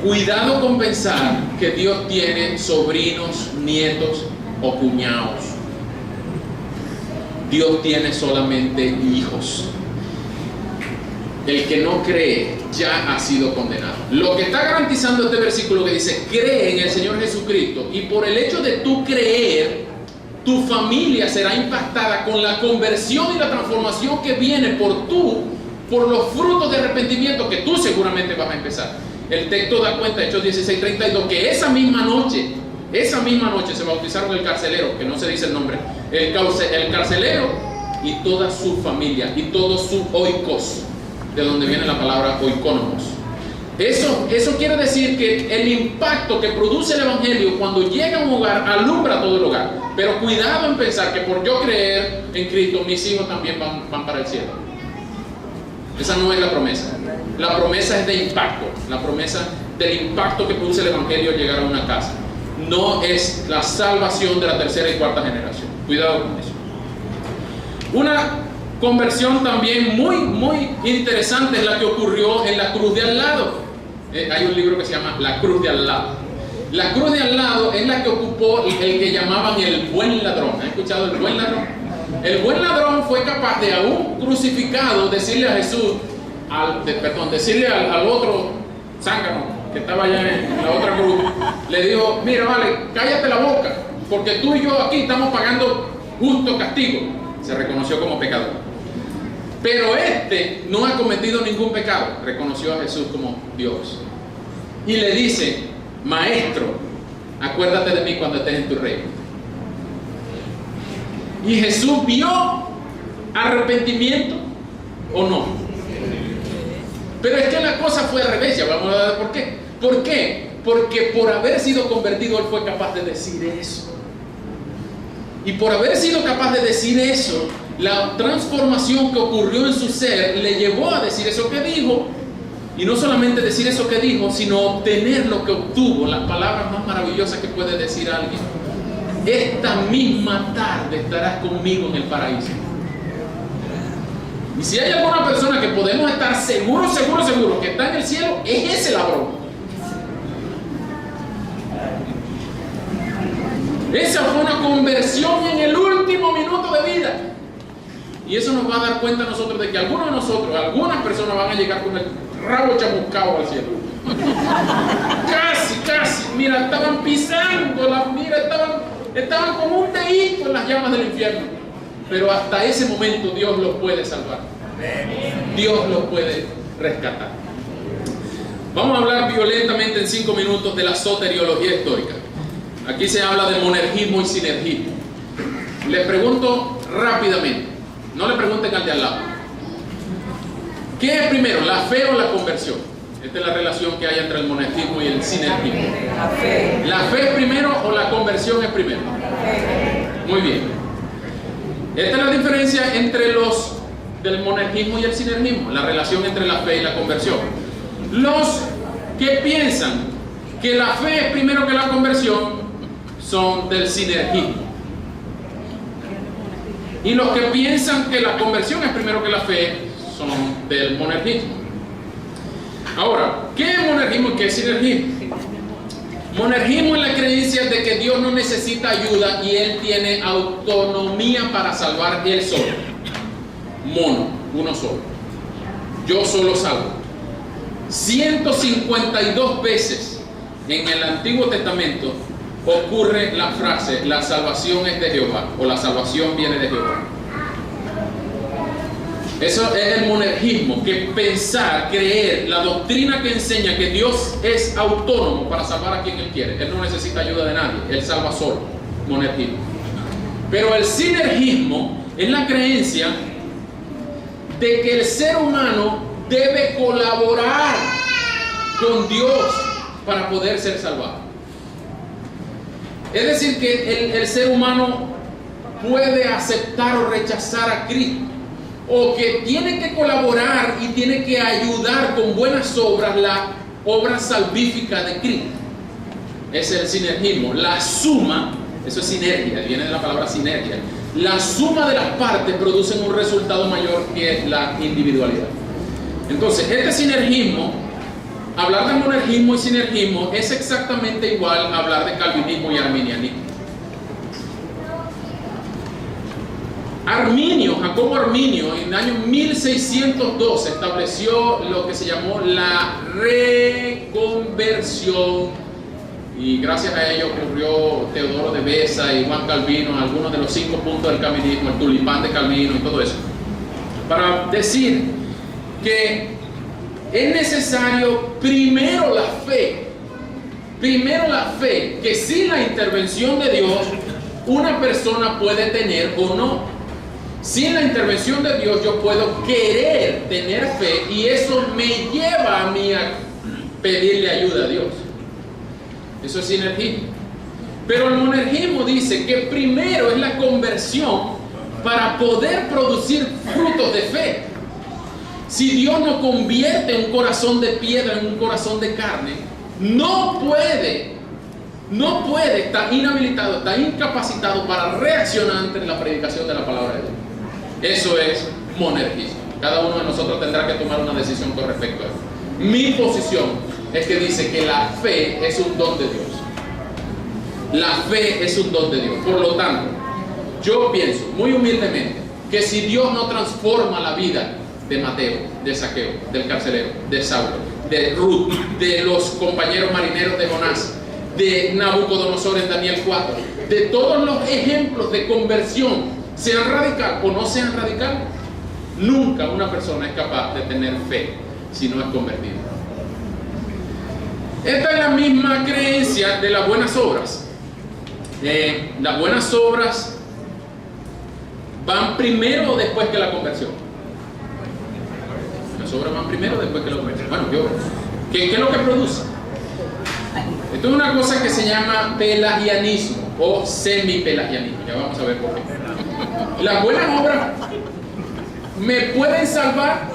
Cuidado con pensar que Dios tiene sobrinos, nietos o cuñados. Dios tiene solamente hijos. El que no cree ya ha sido condenado. Lo que está garantizando este versículo que dice: cree en el Señor Jesucristo, y por el hecho de tú creer, tu familia será impactada con la conversión y la transformación que viene por los frutos de arrepentimiento que tú seguramente vas a empezar. El texto da cuenta, Hechos 16:32, que esa misma noche se bautizaron el carcelero, que no se dice el nombre, el carcelero y toda su familia y todos sus oikos, de donde viene la palabra oikónomos. Eso quiere decir que el impacto que produce el evangelio cuando llega a un hogar alumbra todo el hogar. Pero cuidado en pensar que por yo creer en Cristo mis hijos también van para el cielo. Esa no es la promesa. La promesa es de impacto. La promesa del impacto que produce el evangelio al llegar a una casa. No es la salvación de la tercera y cuarta generación. Cuidado con eso. Una conversión también muy interesante es la que ocurrió en la cruz de al lado. Hay un libro que se llama La cruz de al lado. La cruz de al lado es la que ocupó el que llamaban el buen ladrón. ¿Han escuchado el buen ladrón? El buen ladrón fue capaz de, aún crucificado, decirle a Jesús, decirle al otro zángano que estaba allá en la otra cruz, le dijo: mira, vale, cállate la boca, porque tú y yo aquí estamos pagando justo castigo. Se reconoció como pecador. Pero este no ha cometido ningún pecado. Reconoció a Jesús como Dios. Y le dice: maestro, acuérdate de mí cuando estés en tu reino. Y Jesús vio arrepentimiento, ¿o no? Pero es que la cosa fue al revés. Ya vamos a ver por qué. ¿Por qué? Porque por haber sido convertido él fue capaz de decir eso. Y por haber sido capaz de decir eso, la transformación que ocurrió en su ser le llevó a decir eso que dijo. Y no solamente decir eso que dijo, sino obtener lo que obtuvo, las palabras más maravillosas que puede decir alguien: esta misma tarde estarás conmigo en el paraíso. Y si hay alguna persona que podemos estar seguros que está en el cielo, es ese ladrón. Esa fue una conversión en el último minuto de vida. Y eso nos va a dar cuenta a nosotros de que algunas personas van a llegar con el rabo chamuscado al cielo. Casi. Mira, estaban pisando, estaban como un dedito en las llamas del infierno. Pero hasta ese momento Dios los puede salvar. Dios los puede rescatar. Vamos a hablar violentamente en 5 minutos de la soteriología histórica. Aquí se habla de monergismo y sinergismo. Les pregunto rápidamente, no le pregunten al de al lado: ¿qué es primero, la fe o la conversión? Esta es la relación que hay entre el monergismo y el sinergismo. La fe. ¿La fe es primero o la conversión es primero? Muy bien. Esta es la diferencia entre los del monergismo y el sinergismo, la relación entre la fe y la conversión. Los que piensan que la fe es primero que la conversión son del sinergismo. Y los que piensan que la conversión es primero que la fe son del monergismo. Ahora, ¿qué es monergismo y qué es sinergismo? Monergismo es la creencia de que Dios no necesita ayuda y Él tiene autonomía para salvar Él solo. Mono, uno solo. Yo solo salvo. 152 veces en el Antiguo Testamento ocurre la frase: la salvación es de Jehová, o la salvación viene de Jehová. Eso es el monergismo, que pensar, creer, la doctrina que enseña que Dios es autónomo para salvar a quien Él quiere. Él no necesita ayuda de nadie, Él salva solo. monergismo. Pero el sinergismo es la creencia de que el ser humano debe colaborar con Dios para poder ser salvado. Es decir, que el ser humano puede aceptar o rechazar a Cristo, o que tiene que colaborar y tiene que ayudar con buenas obras la obra salvífica de Cristo. Ese es el sinergismo. La suma, eso es sinergia, viene de la palabra sinergia. La suma de las partes producen un resultado mayor que la individualidad. Entonces, este sinergismo, hablar de monergismo y sinergismo es exactamente igual a hablar de calvinismo y arminianismo. Jacobo Arminio, en el año 1612 estableció lo que se llamó la reconversión, y gracias a ello ocurrió Teodoro de Beza y Juan Calvino, algunos de los 5 puntos del calvinismo, el tulipán de Calvino y todo eso, para decir que es necesario primero la fe, que sin la intervención de Dios una persona puede tener o no. Sin la intervención de Dios yo puedo querer tener fe y eso me lleva a mí a pedirle ayuda a Dios. Eso es sinergismo. Pero el monergismo dice que primero es la conversión para poder producir frutos de fe. Si Dios no convierte un corazón de piedra en un corazón de carne, no puede, está inhabilitado, está incapacitado para reaccionar ante la predicación de la palabra de Dios. Eso es monergismo. Cada uno de nosotros tendrá que tomar una decisión con respecto a eso. Mi posición es que dice que la fe es un don de Dios. La fe es un don de Dios. Por lo tanto, yo pienso muy humildemente que si Dios no transforma la vida de Mateo, de Zaqueo, del carcelero, de Saulo, de Ruth, de los compañeros marineros de Jonás, de Nabucodonosor en Daniel 4, de todos los ejemplos de conversión, sean radical o no sean radical, nunca una persona es capaz de tener fe si no es convertida. Esta es la misma creencia de las buenas obras. Las buenas obras van primero o después que la conversión. Las obras van primero o después que la conversión. Bueno, ¿qué es lo que produce? Esto es una cosa que se llama pelagianismo o semipelagianismo. Ya vamos a ver por qué. Las buenas obras ¿me pueden salvar?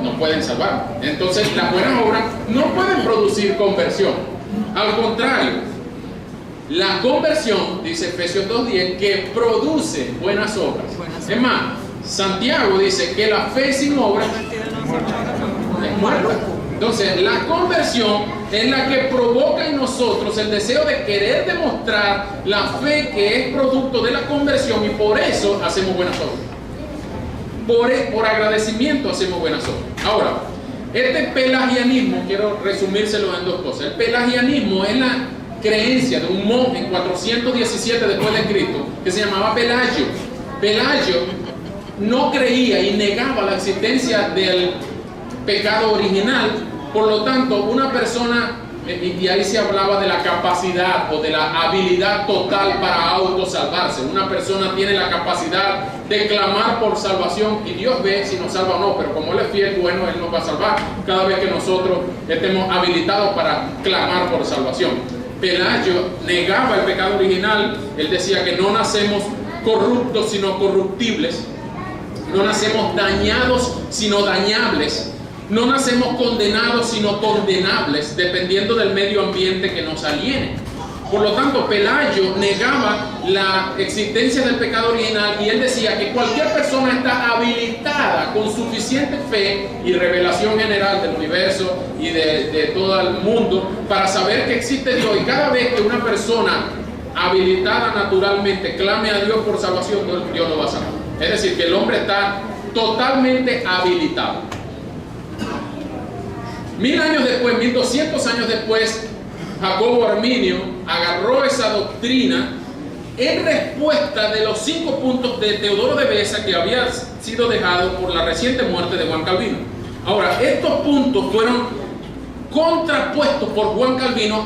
No pueden salvar. Entonces las buenas obras no pueden producir conversión. Al contrario, la conversión, dice Efesios 2:10, que produce buenas obras. Es más, Santiago dice que la fe sin obras es muerta. Entonces, la conversión es la que provoca en nosotros el deseo de querer demostrar la fe que es producto de la conversión, y por eso hacemos buenas obras. Por agradecimiento hacemos buenas obras. Ahora, este pelagianismo, quiero resumírselo en 2 cosas. El pelagianismo es la creencia de un monje en 417 después de Cristo que se llamaba Pelagio. Pelagio no creía y negaba la existencia del pecado original. Por lo tanto, una persona, y ahí se hablaba de la capacidad o de la habilidad total para autosalvarse. Una persona tiene la capacidad de clamar por salvación y Dios ve si nos salva o no, pero como Él es fiel, bueno, Él nos va a salvar cada vez que nosotros estemos habilitados para clamar por salvación. Pelagio negaba el pecado original. Él decía que no nacemos corruptos sino corruptibles, no nacemos dañados sino dañables. No nacemos condenados sino condenables, dependiendo del medio ambiente que nos aliene. Por lo tanto, Pelagio negaba la existencia del pecado original y él decía que cualquier persona está habilitada con suficiente fe y revelación general del universo y de todo el mundo para saber que existe Dios, y cada vez que una persona habilitada naturalmente clame a Dios por salvación, Dios lo va a salvar. Es decir, que el hombre está totalmente habilitado. 1000 años después, 1200 años después, Jacobo Arminio agarró esa doctrina en respuesta de los 5 puntos de Teodoro de Beza que había sido dejado por la reciente muerte de Juan Calvino. Ahora, estos puntos fueron contrapuestos por Juan Calvino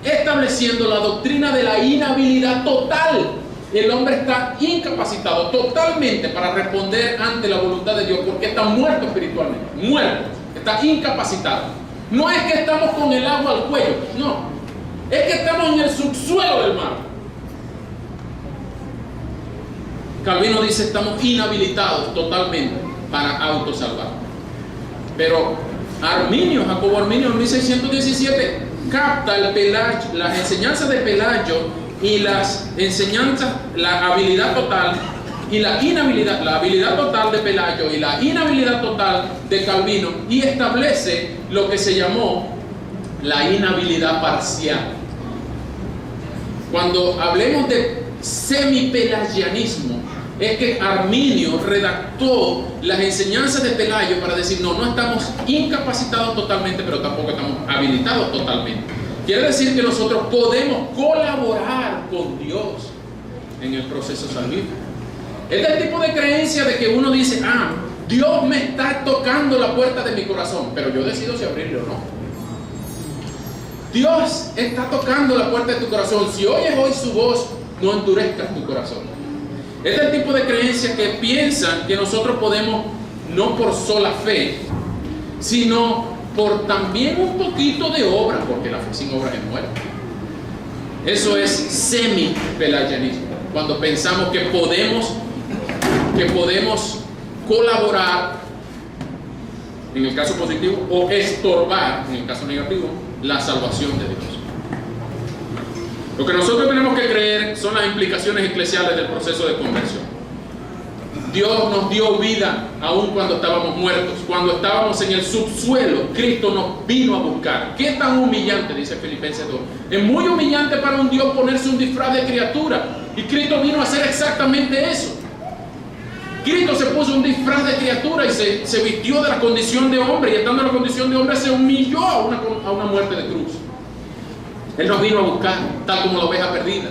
estableciendo la doctrina de la inhabilidad total. El hombre está incapacitado totalmente para responder ante la voluntad de Dios, porque está muerto espiritualmente, muerto, está incapacitado. No es que estamos con el agua al cuello, no, es que estamos en el subsuelo del mar. Calvino dice: estamos inhabilitados totalmente para autosalvar. Pero Jacobo Arminio en 1617 capta las enseñanzas de Pelayo y las enseñanzas, la habilidad total y la inhabilidad, la habilidad total de Pelayo y la inhabilidad total de Calvino, y establece lo que se llamó la inhabilidad parcial. Cuando hablemos de semipelagianismo, es que Arminio redactó las enseñanzas de Pelayo para decir: no estamos incapacitados totalmente, pero tampoco estamos habilitados totalmente. Quiere decir que nosotros podemos colaborar con Dios en el proceso salvífico. Es el tipo de creencia de que uno dice: Dios me está tocando la puerta de mi corazón, pero yo decido si abrirle o no. Dios está tocando la puerta de tu corazón. Si oyes hoy su voz, no endurezcas tu corazón. Es el tipo de creencia que piensan que nosotros podemos, no por sola fe, sino por también un poquito de obra, porque la fe sin obra es muerta. Eso es semi-pelagianismo, cuando pensamos que podemos colaborar en el caso positivo o estorbar en el caso negativo la salvación de Dios. Lo que nosotros tenemos que creer son las implicaciones eclesiales del proceso de conversión. Dios nos dio vida aún cuando estábamos muertos, cuando estábamos en el subsuelo. Cristo nos vino a buscar. ¿Qué tan humillante? Dice Filipenses 2. Es muy humillante para un Dios ponerse un disfraz de criatura, y Cristo vino a hacer exactamente eso. Cristo se puso un disfraz de criatura y se vistió de la condición de hombre, y estando en la condición de hombre se humilló a una muerte de cruz. Él nos vino a buscar, tal como la oveja perdida,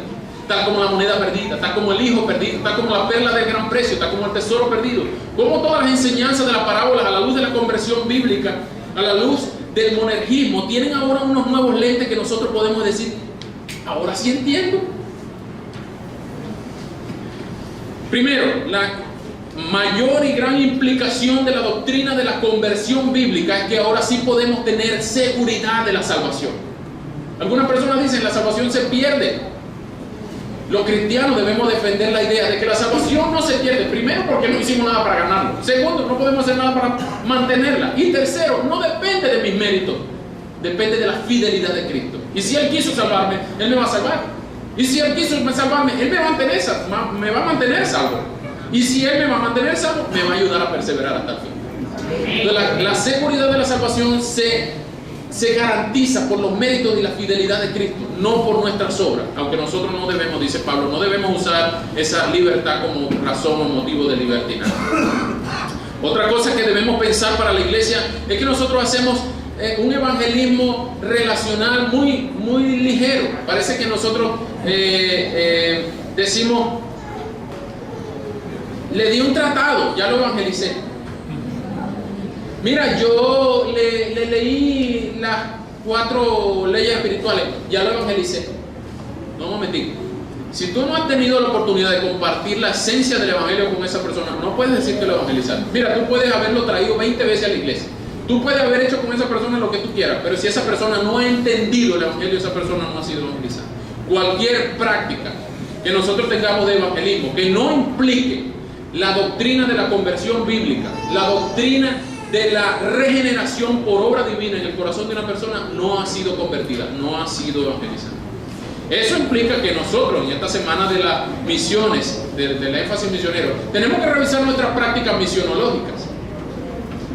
tal como la moneda perdida, tal como el hijo perdido, tal como la perla de gran precio, tal como el tesoro perdido. Como todas las enseñanzas de las parábolas, a la luz de la conversión bíblica, a la luz del monergismo, tienen ahora unos nuevos lentes que nosotros podemos decir: ahora sí entiendo. Primero, la mayor y gran implicación de la doctrina de la conversión bíblica es que ahora sí podemos tener seguridad de la salvación. Algunas personas dicen: la salvación se pierde. Los cristianos debemos defender la idea de que la salvación no se pierde. Primero, porque no hicimos nada para ganarla. Segundo, no podemos hacer nada para mantenerla. Y tercero, no depende de mis méritos, depende de la fidelidad de Cristo. Y si Él quiso salvarme, Él me va a salvar. Y si Él quiso salvarme, Él me va a mantener salvo. Y si Él me va a mantener salvo, me va a ayudar a perseverar hasta el fin. Entonces, la seguridad de la salvación se garantiza por los méritos y la fidelidad de Cristo, no por nuestras obras. Aunque nosotros no debemos, dice Pablo, no debemos usar esa libertad como razón o motivo de libertinaje. Otra cosa que debemos pensar para la iglesia es que nosotros hacemos un evangelismo relacional muy, muy ligero. Parece que nosotros decimos: le di un tratado, ya lo evangelicé. Mira, yo le leí las 4 leyes espirituales, ya lo evangelicé. No, un momentito. Si tú no has tenido la oportunidad de compartir la esencia del evangelio con esa persona, no puedes decir que lo evangelizaste. Mira, tú puedes haberlo traído 20 veces a la iglesia. Tú puedes haber hecho con esa persona lo que tú quieras, pero si esa persona no ha entendido el evangelio, esa persona no ha sido evangelizada. Cualquier práctica que nosotros tengamos de evangelismo que no implique la doctrina de la conversión bíblica, la doctrina de la regeneración por obra divina en el corazón de una persona, no ha sido convertida, no ha sido evangelizada. Eso implica que nosotros, en esta semana de las misiones, del énfasis misionero, tenemos que revisar nuestras prácticas misionológicas.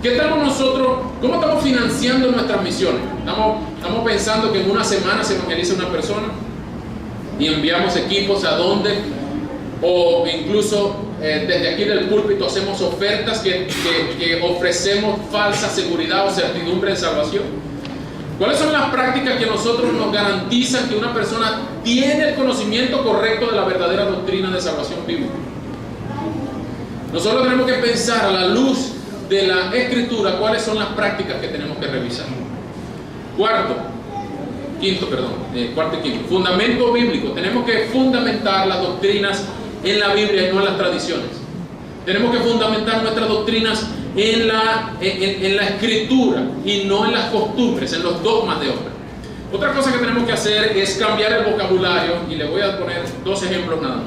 ¿Qué estamos nosotros, cómo estamos financiando nuestras misiones? Estamos pensando que en una semana se evangeliza una persona y enviamos equipos a donde, o incluso desde aquí del púlpito hacemos ofertas que ofrecemos falsa seguridad o certidumbre de salvación. ¿Cuáles son las prácticas que nosotros nos garantizan que una persona tiene el conocimiento correcto de la verdadera doctrina de salvación bíblica? Nosotros tenemos que pensar a la luz de la Escritura cuáles son las prácticas que tenemos que revisar. Cuarto, cuarto y quinto. Fundamento bíblico. Tenemos que fundamentar las doctrinas en la Biblia y no en las tradiciones. Tenemos que fundamentar nuestras doctrinas en la escritura y no en las costumbres, en los dogmas de hombre. Otra cosa que tenemos que hacer es cambiar el vocabulario, y le voy a poner 2 ejemplos nada más.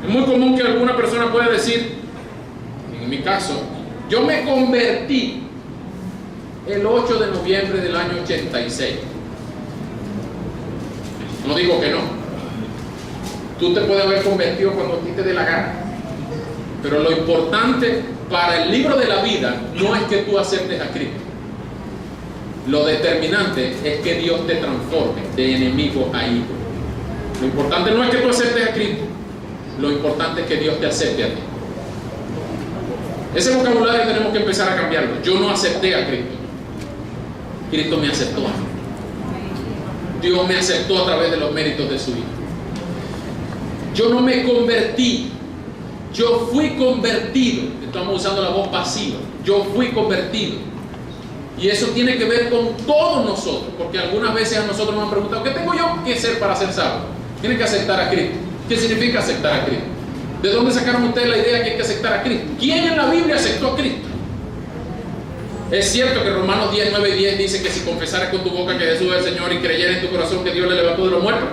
Es muy común que alguna persona pueda decir, en mi caso, yo me convertí el 8 de noviembre del año 86. No digo que no. Tú te puedes haber convertido cuando a ti te dé la gana. Pero lo importante para el libro de la vida no es que tú aceptes a Cristo. Lo determinante es que Dios te transforme de enemigo a hijo. Lo importante no es que tú aceptes a Cristo. Lo importante es que Dios te acepte a ti. Ese vocabulario tenemos que empezar a cambiarlo. Yo no acepté a Cristo. Cristo me aceptó a mí. Dios me aceptó a través de los méritos de su Hijo. Yo no me convertí. Yo fui convertido. Estamos usando la voz pasiva. Yo fui convertido. Y eso tiene que ver con todos nosotros, porque algunas veces a nosotros nos han preguntado, ¿qué tengo yo que hacer para ser salvo? Tienen que aceptar a Cristo. ¿Qué significa aceptar a Cristo? ¿De dónde sacaron ustedes la idea que hay que aceptar a Cristo? ¿Quién en la Biblia aceptó a Cristo? Es cierto que Romanos 10, 9 y 10 dice que si confesaras con tu boca que Jesús es el Señor y creyeras en tu corazón que Dios le levantó de los muertos,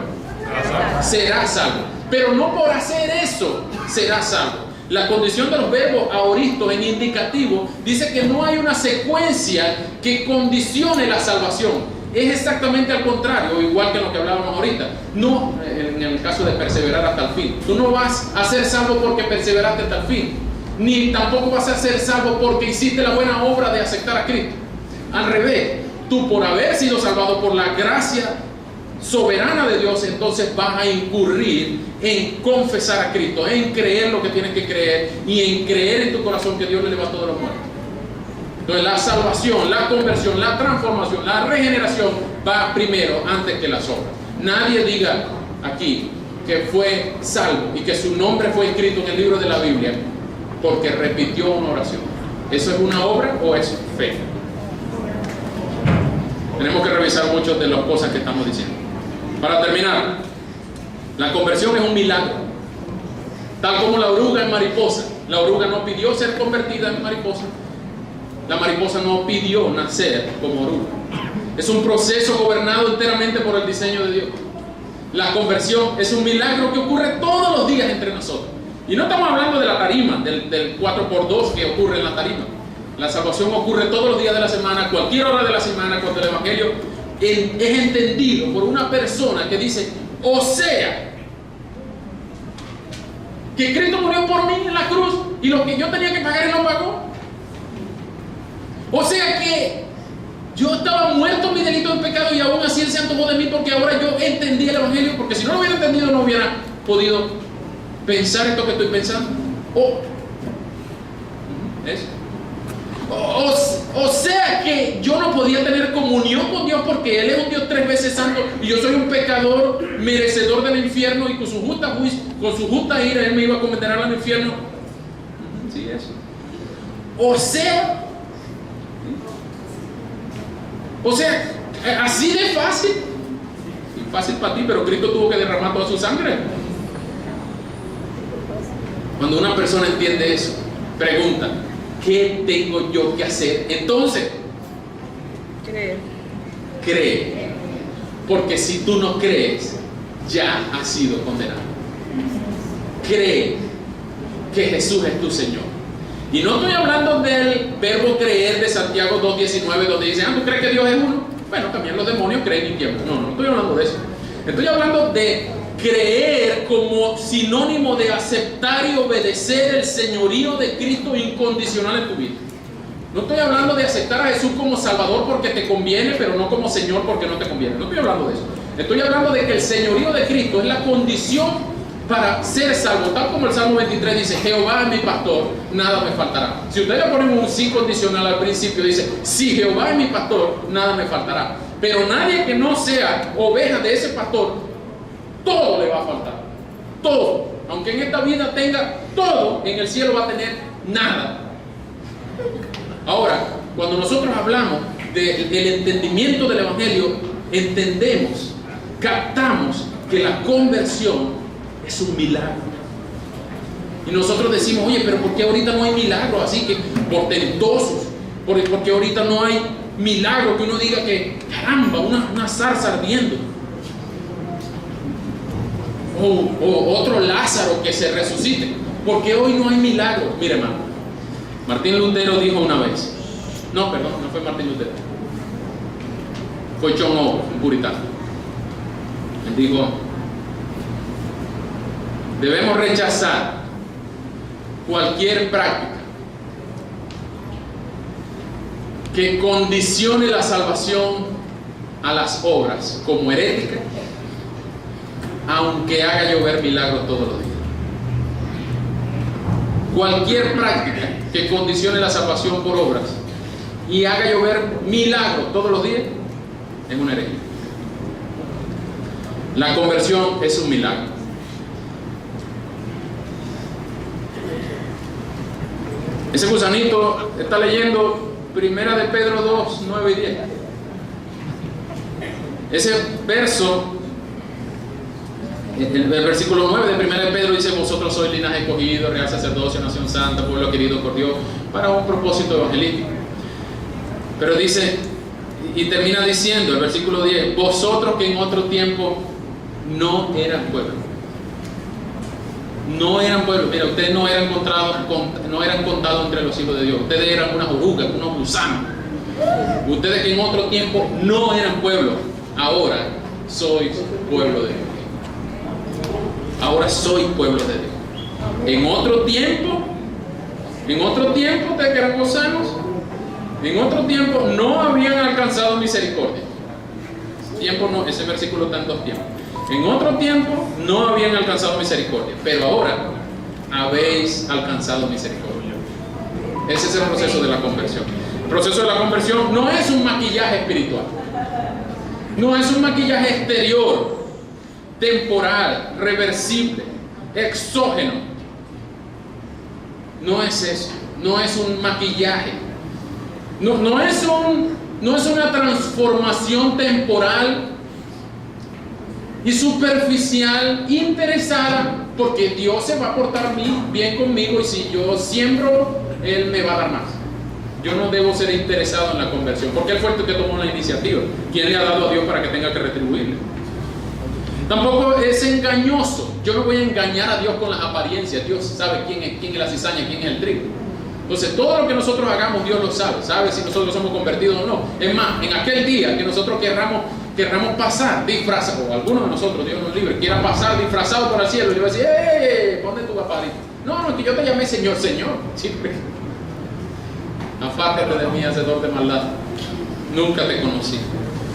serás salvo. Pero no por hacer eso serás salvo. La condición de los verbos aoristos en indicativo dice que no hay una secuencia que condicione la salvación. Es exactamente al contrario, igual que lo que hablábamos ahorita. No, en el caso de perseverar hasta el fin. Tú no vas a ser salvo porque perseveraste hasta el fin. Ni tampoco vas a ser salvo porque hiciste la buena obra de aceptar a Cristo. Al revés, tú por haber sido salvado por la gracia soberana de Dios, entonces vas a incurrir en confesar a Cristo, en creer lo que tienes que creer y en creer en tu corazón que Dios le levantó de los muertos. Entonces la salvación, la conversión, la transformación, la regeneración va primero antes que las obras. Nadie diga aquí que fue salvo y que su nombre fue escrito en el libro de la Biblia porque repitió una oración. ¿Eso es una obra o es fe? Tenemos que revisar muchas de las cosas que estamos diciendo. Para terminar, la conversión es un milagro. Tal como la oruga en mariposa. La oruga no pidió ser convertida en mariposa. La mariposa no pidió nacer como oruga. Es un proceso gobernado enteramente por el diseño de Dios. La conversión es un milagro que ocurre todos los días entre nosotros. Y no estamos hablando de la tarima, del 4x2 que ocurre en la tarima. La salvación ocurre todos los días de la semana, cualquier hora de la semana, cuando el Evangelio es entendido por una persona que dice, o sea, que Cristo murió por mí en la cruz y lo que yo tenía que pagar Él lo pagó. O sea que yo estaba muerto en mi delito de pecado y aún así Él se antojó de mí porque ahora yo entendí el Evangelio, porque si no lo hubiera entendido no hubiera podido pensar esto que estoy pensando. Eso. O sea que yo no podía tener comunión con Dios porque Él es un Dios 3 veces santo y yo soy un pecador merecedor del infierno y con su justa ira Él me iba a condenar al infierno. Sí, eso. O sea, así de fácil. Y fácil para ti, pero Cristo tuvo que derramar toda su sangre. Cuando una persona entiende eso, pregunta, ¿qué tengo yo que hacer? Entonces, cree. Porque si tú no crees, ya has sido condenado. Cree que Jesús es tu Señor. Y no estoy hablando del verbo creer de Santiago 2:19, donde dice, ¿tú crees que Dios es uno? Bueno, también los demonios creen en tiempo. No estoy hablando de eso. Estoy hablando de creer como sinónimo de aceptar y obedecer el señorío de Cristo incondicional en tu vida. No estoy hablando de aceptar a Jesús como Salvador porque te conviene, pero no como Señor porque no te conviene. No estoy hablando de eso. Estoy hablando de que el señorío de Cristo es la condición para ser salvo. Tal como el Salmo 23 dice, Jehová es mi pastor, nada me faltará. Si ustedes le ponen un sí condicional al principio, dice, si Jehová es mi pastor, nada me faltará. Pero nadie que no sea oveja de ese pastor, todo le va a faltar. Todo. Aunque en esta vida tenga todo, en el cielo va a tener nada. Ahora, cuando nosotros hablamos del entendimiento del Evangelio, entendemos, captamos que la conversión es un milagro. Y nosotros decimos, oye, pero ¿por qué ahorita no hay milagros así que portentosos? Porque ahorita no hay milagro que uno diga que, caramba, una zarza ardiendo. O otro Lázaro que se resucite. Porque hoy no hay milagro. Mire, hermano, Martín Lutero dijo una vez, no fue Martín Lutero, fue John Owen, un puritano. Él dijo, debemos rechazar cualquier práctica que condicione la salvación a las obras como herética, aunque haga llover milagros todos los días. Cualquier práctica que condicione la salvación por obras y haga llover milagros todos los días es una herejía. La conversión es un milagro. Ese gusanito está leyendo Primera de Pedro 2, 9 y 10. Ese verso, el versículo 9 de Primera de Pedro dice: vosotros sois linaje escogido, real sacerdocio, nación santa, pueblo querido por Dios, para un propósito evangelístico. Pero dice, y termina diciendo el versículo 10: vosotros que en otro tiempo no eran pueblo. No eran pueblo. Mira, ustedes no eran contados entre los hijos de Dios. Ustedes eran unas orugas, unos gusanos. Ustedes que en otro tiempo no eran pueblo, ahora sois pueblo de Dios. Ahora sois pueblo de Dios. En otro tiempo ustedes que eran gusanos, en otro tiempo no habían alcanzado misericordia. Tiempo no, ese versículo está en dos tiempos. En otro tiempo no habían alcanzado misericordia, pero ahora habéis alcanzado misericordia. Ese es el proceso de la conversión. El proceso de la conversión no es un maquillaje espiritual, no es un maquillaje exterior, temporal, reversible, exógeno. No es eso, no es un maquillaje, no es una transformación temporal y superficial, interesada, porque Dios se va a portar bien conmigo y si yo siembro, Él me va a dar más. Yo no debo ser interesado en la conversión, porque Él fue el que tomó la iniciativa. ¿Quién le ha dado a Dios para que tenga que retribuirle? Tampoco es engañoso. Yo no voy a engañar a Dios con las apariencias. Dios sabe quién es la cizaña, quién es el trigo. Entonces todo lo que nosotros hagamos, Dios lo sabe si nosotros somos convertidos o no. Es más, en aquel día que nosotros querramos pasar disfrazados, o algunos de nosotros, Dios nos libre, quiera pasar disfrazado por el cielo, y yo voy a decir: ¿dónde tu papadito? No, que yo te llamé Señor, siempre. Apártate de mí, hacedor de maldad, nunca te conocí.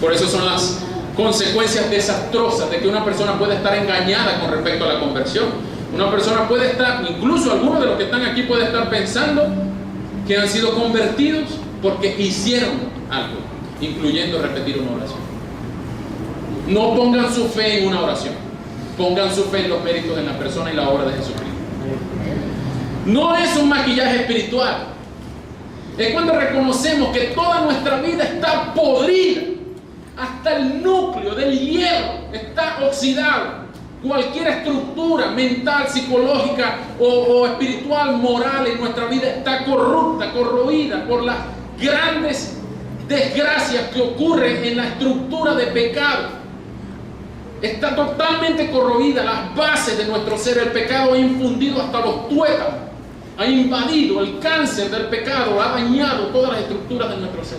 Por eso son las consecuencias desastrosas de que una persona puede estar engañada con respecto a la conversión. Una persona puede estar, incluso algunos de los que están aquí puede estar pensando que han sido convertidos porque hicieron algo, incluyendo repetir una oración. No pongan su fe en una oración, pongan su fe en los méritos en la persona y la obra de Jesucristo. No es un maquillaje espiritual, es cuando reconocemos que toda nuestra vida está podrida, hasta el núcleo del hierro está oxidado. Cualquier estructura mental, psicológica o espiritual, moral en nuestra vida está corrupta, corroída por las grandes desgracias que ocurren en la estructura de pecado. Está totalmente corroída las bases de nuestro ser. El pecado ha infundido hasta los tuétanos, ha invadido el cáncer del pecado, ha dañado todas las estructuras de nuestro ser.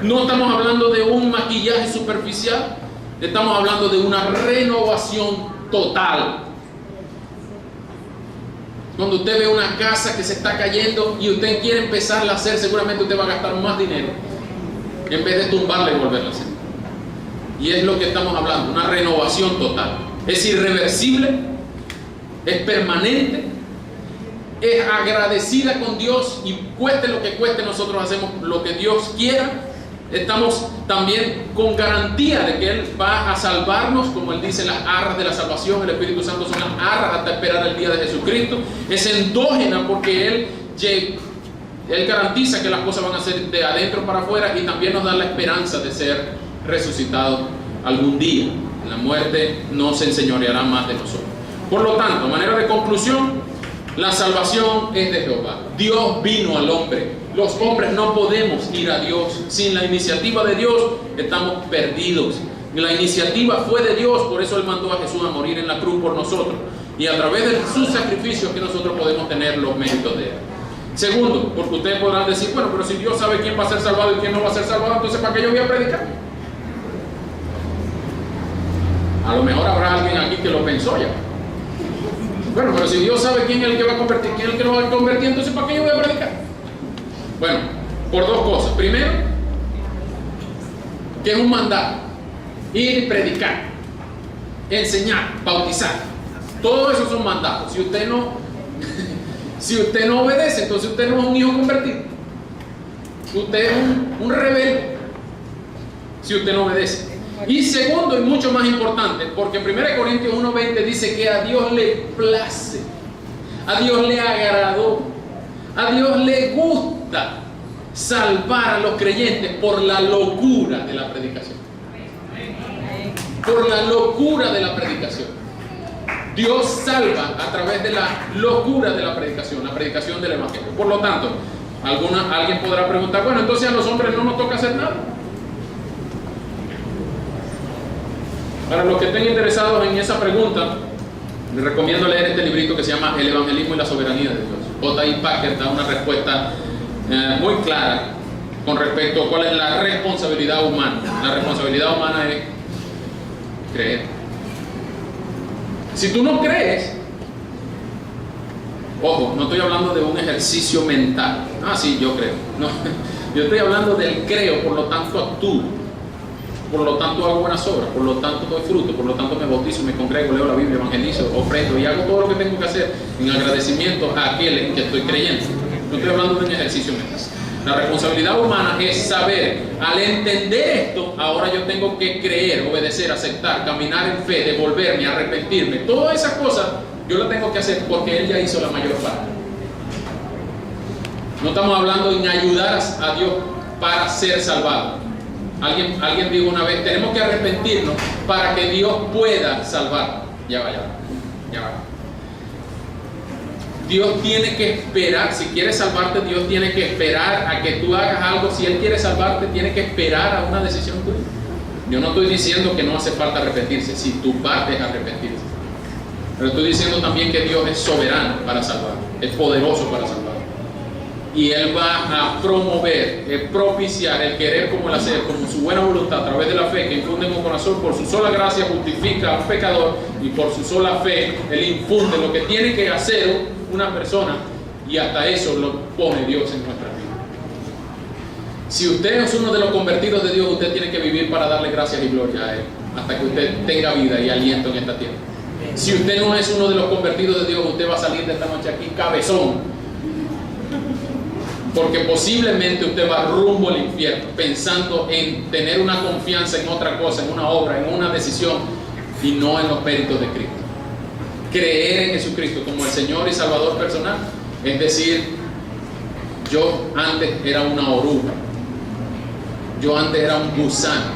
No estamos hablando de un maquillaje superficial, estamos hablando de una renovación total. Cuando usted ve una casa que se está cayendo y usted quiere empezarla a hacer, seguramente usted va a gastar más dinero en vez de tumbarla y volverla a hacer. Y es lo que estamos hablando, una renovación total. Es irreversible, es permanente, es agradecida con Dios y cueste lo que cueste, nosotros hacemos lo que Dios quiera. Estamos también con garantía de que Él va a salvarnos, como Él dice, las arras de la salvación, el Espíritu Santo son las arras hasta esperar el día de Jesucristo. Es endógena porque Él garantiza que las cosas van a ser de adentro para afuera y también nos da la esperanza de ser resucitados algún día. La muerte no se enseñoreará más de nosotros. Por lo tanto, a manera de conclusión, la salvación es de Jehová. Dios vino al hombre. Los hombres no podemos ir a Dios. Sin la iniciativa de Dios estamos perdidos. La iniciativa fue de Dios, por eso Él mandó a Jesús a morir en la cruz por nosotros. Y a través de sus sacrificios que nosotros podemos tener los méritos de Él. Segundo, porque ustedes podrán decir, bueno, pero si Dios sabe quién va a ser salvado y quién no va a ser salvado, entonces ¿para qué yo voy a predicar? A lo mejor habrá alguien aquí que lo pensó ya. Bueno, pero si Dios sabe quién es el que va a convertir, quién es el que no va a convertir, entonces ¿para qué yo voy a predicar? Bueno, por dos cosas. Primero, que es un mandato. Ir y predicar, enseñar, bautizar. Todo eso son mandatos. Si usted no obedece, entonces usted no es un hijo convertido. Usted es un rebelde. Si usted no obedece. Y segundo, y mucho más importante, porque 1 Corintios 1:20 dice que a Dios le place, a Dios le agradó, a Dios le gusta salvar a los creyentes por la locura de la predicación. Por la locura de la predicación. Dios salva a través de la locura de la predicación del Evangelio. Por lo tanto, alguien podrá preguntar, bueno, entonces a los hombres no nos toca hacer nada. Para los que estén interesados en esa pregunta, les recomiendo leer este librito que se llama El Evangelismo y la Soberanía de Dios. J.I. Packer da una respuesta muy clara con respecto a cuál es la responsabilidad humana. La responsabilidad humana es creer. Si tú no crees, ojo, no estoy hablando de un ejercicio mental. Ah, sí, yo creo. No, yo estoy hablando del creo, por lo tanto actúo. Por lo tanto hago buenas obras, por lo tanto doy fruto, por lo tanto me bautizo, me congrego, leo la Biblia, evangelizo, ofrendo y hago todo lo que tengo que hacer en agradecimiento a aquel en que estoy creyendo. No estoy hablando de un ejercicio mental. La responsabilidad humana es saber, al entender esto, ahora yo tengo que creer, obedecer, aceptar, caminar en fe, devolverme, arrepentirme. Todas esas cosas yo las tengo que hacer porque Él ya hizo la mayor parte. No estamos hablando en ayudar a Dios para ser salvado. Alguien dijo una vez, tenemos que arrepentirnos para que Dios pueda salvar. Ya va. Dios tiene que esperar, si quiere salvarte, Dios tiene que esperar a que tú hagas algo. Si Él quiere salvarte, tiene que esperar a una decisión tuya. Yo no estoy diciendo que no hace falta arrepentirse, si tu parte es arrepentirse. Pero estoy diciendo también que Dios es soberano para salvar, es poderoso para salvar. Y Él va a promover, propiciar el querer como el hacer, como su buena voluntad, a través de la fe que infunde en un corazón. Por su sola gracia justifica a un pecador, y por su sola fe Él infunde lo que tiene que hacer una persona, y hasta eso lo pone Dios en nuestra vida. Si usted es uno de los convertidos de Dios, usted tiene que vivir para darle gracias y gloria a Él, hasta que usted tenga vida y aliento en esta tierra. Si usted no es uno de los convertidos de Dios, usted va a salir de esta noche aquí cabezón, porque posiblemente usted va rumbo al infierno, pensando en tener una confianza en otra cosa, en una obra, en una decisión, y no en los méritos de Cristo. Creer en Jesucristo como el Señor y Salvador personal, es decir, yo antes era una oruga, yo antes era un gusano,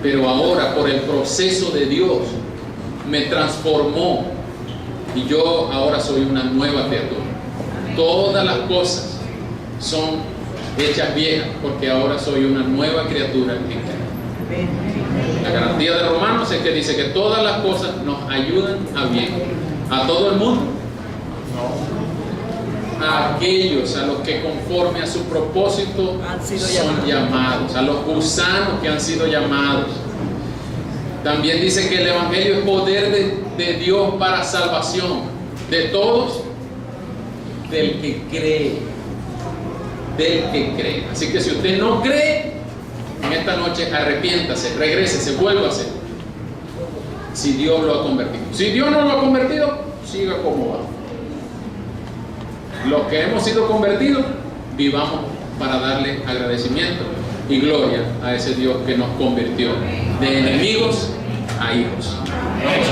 pero ahora por el proceso de Dios me transformó, y yo ahora soy una nueva criatura. Todas las cosas son hechas viejas, porque ahora soy una nueva criatura en Cristo. La garantía de Romanos es que dice que todas las cosas nos ayudan a bien. ¿A todo el mundo? No. A aquellos a los que conforme a su propósito son llamados, a los gusanos que han sido llamados. También dice que el Evangelio es poder de Dios para salvación de todos, del que cree. Del que cree. Así que si usted no cree, en esta noche arrepiéntase, regrese, vuélvase. Si Dios lo ha convertido. Si Dios no lo ha convertido, siga como va. Los que hemos sido convertidos, vivamos para darle agradecimiento y gloria a ese Dios que nos convirtió de enemigos a hijos. Vamos a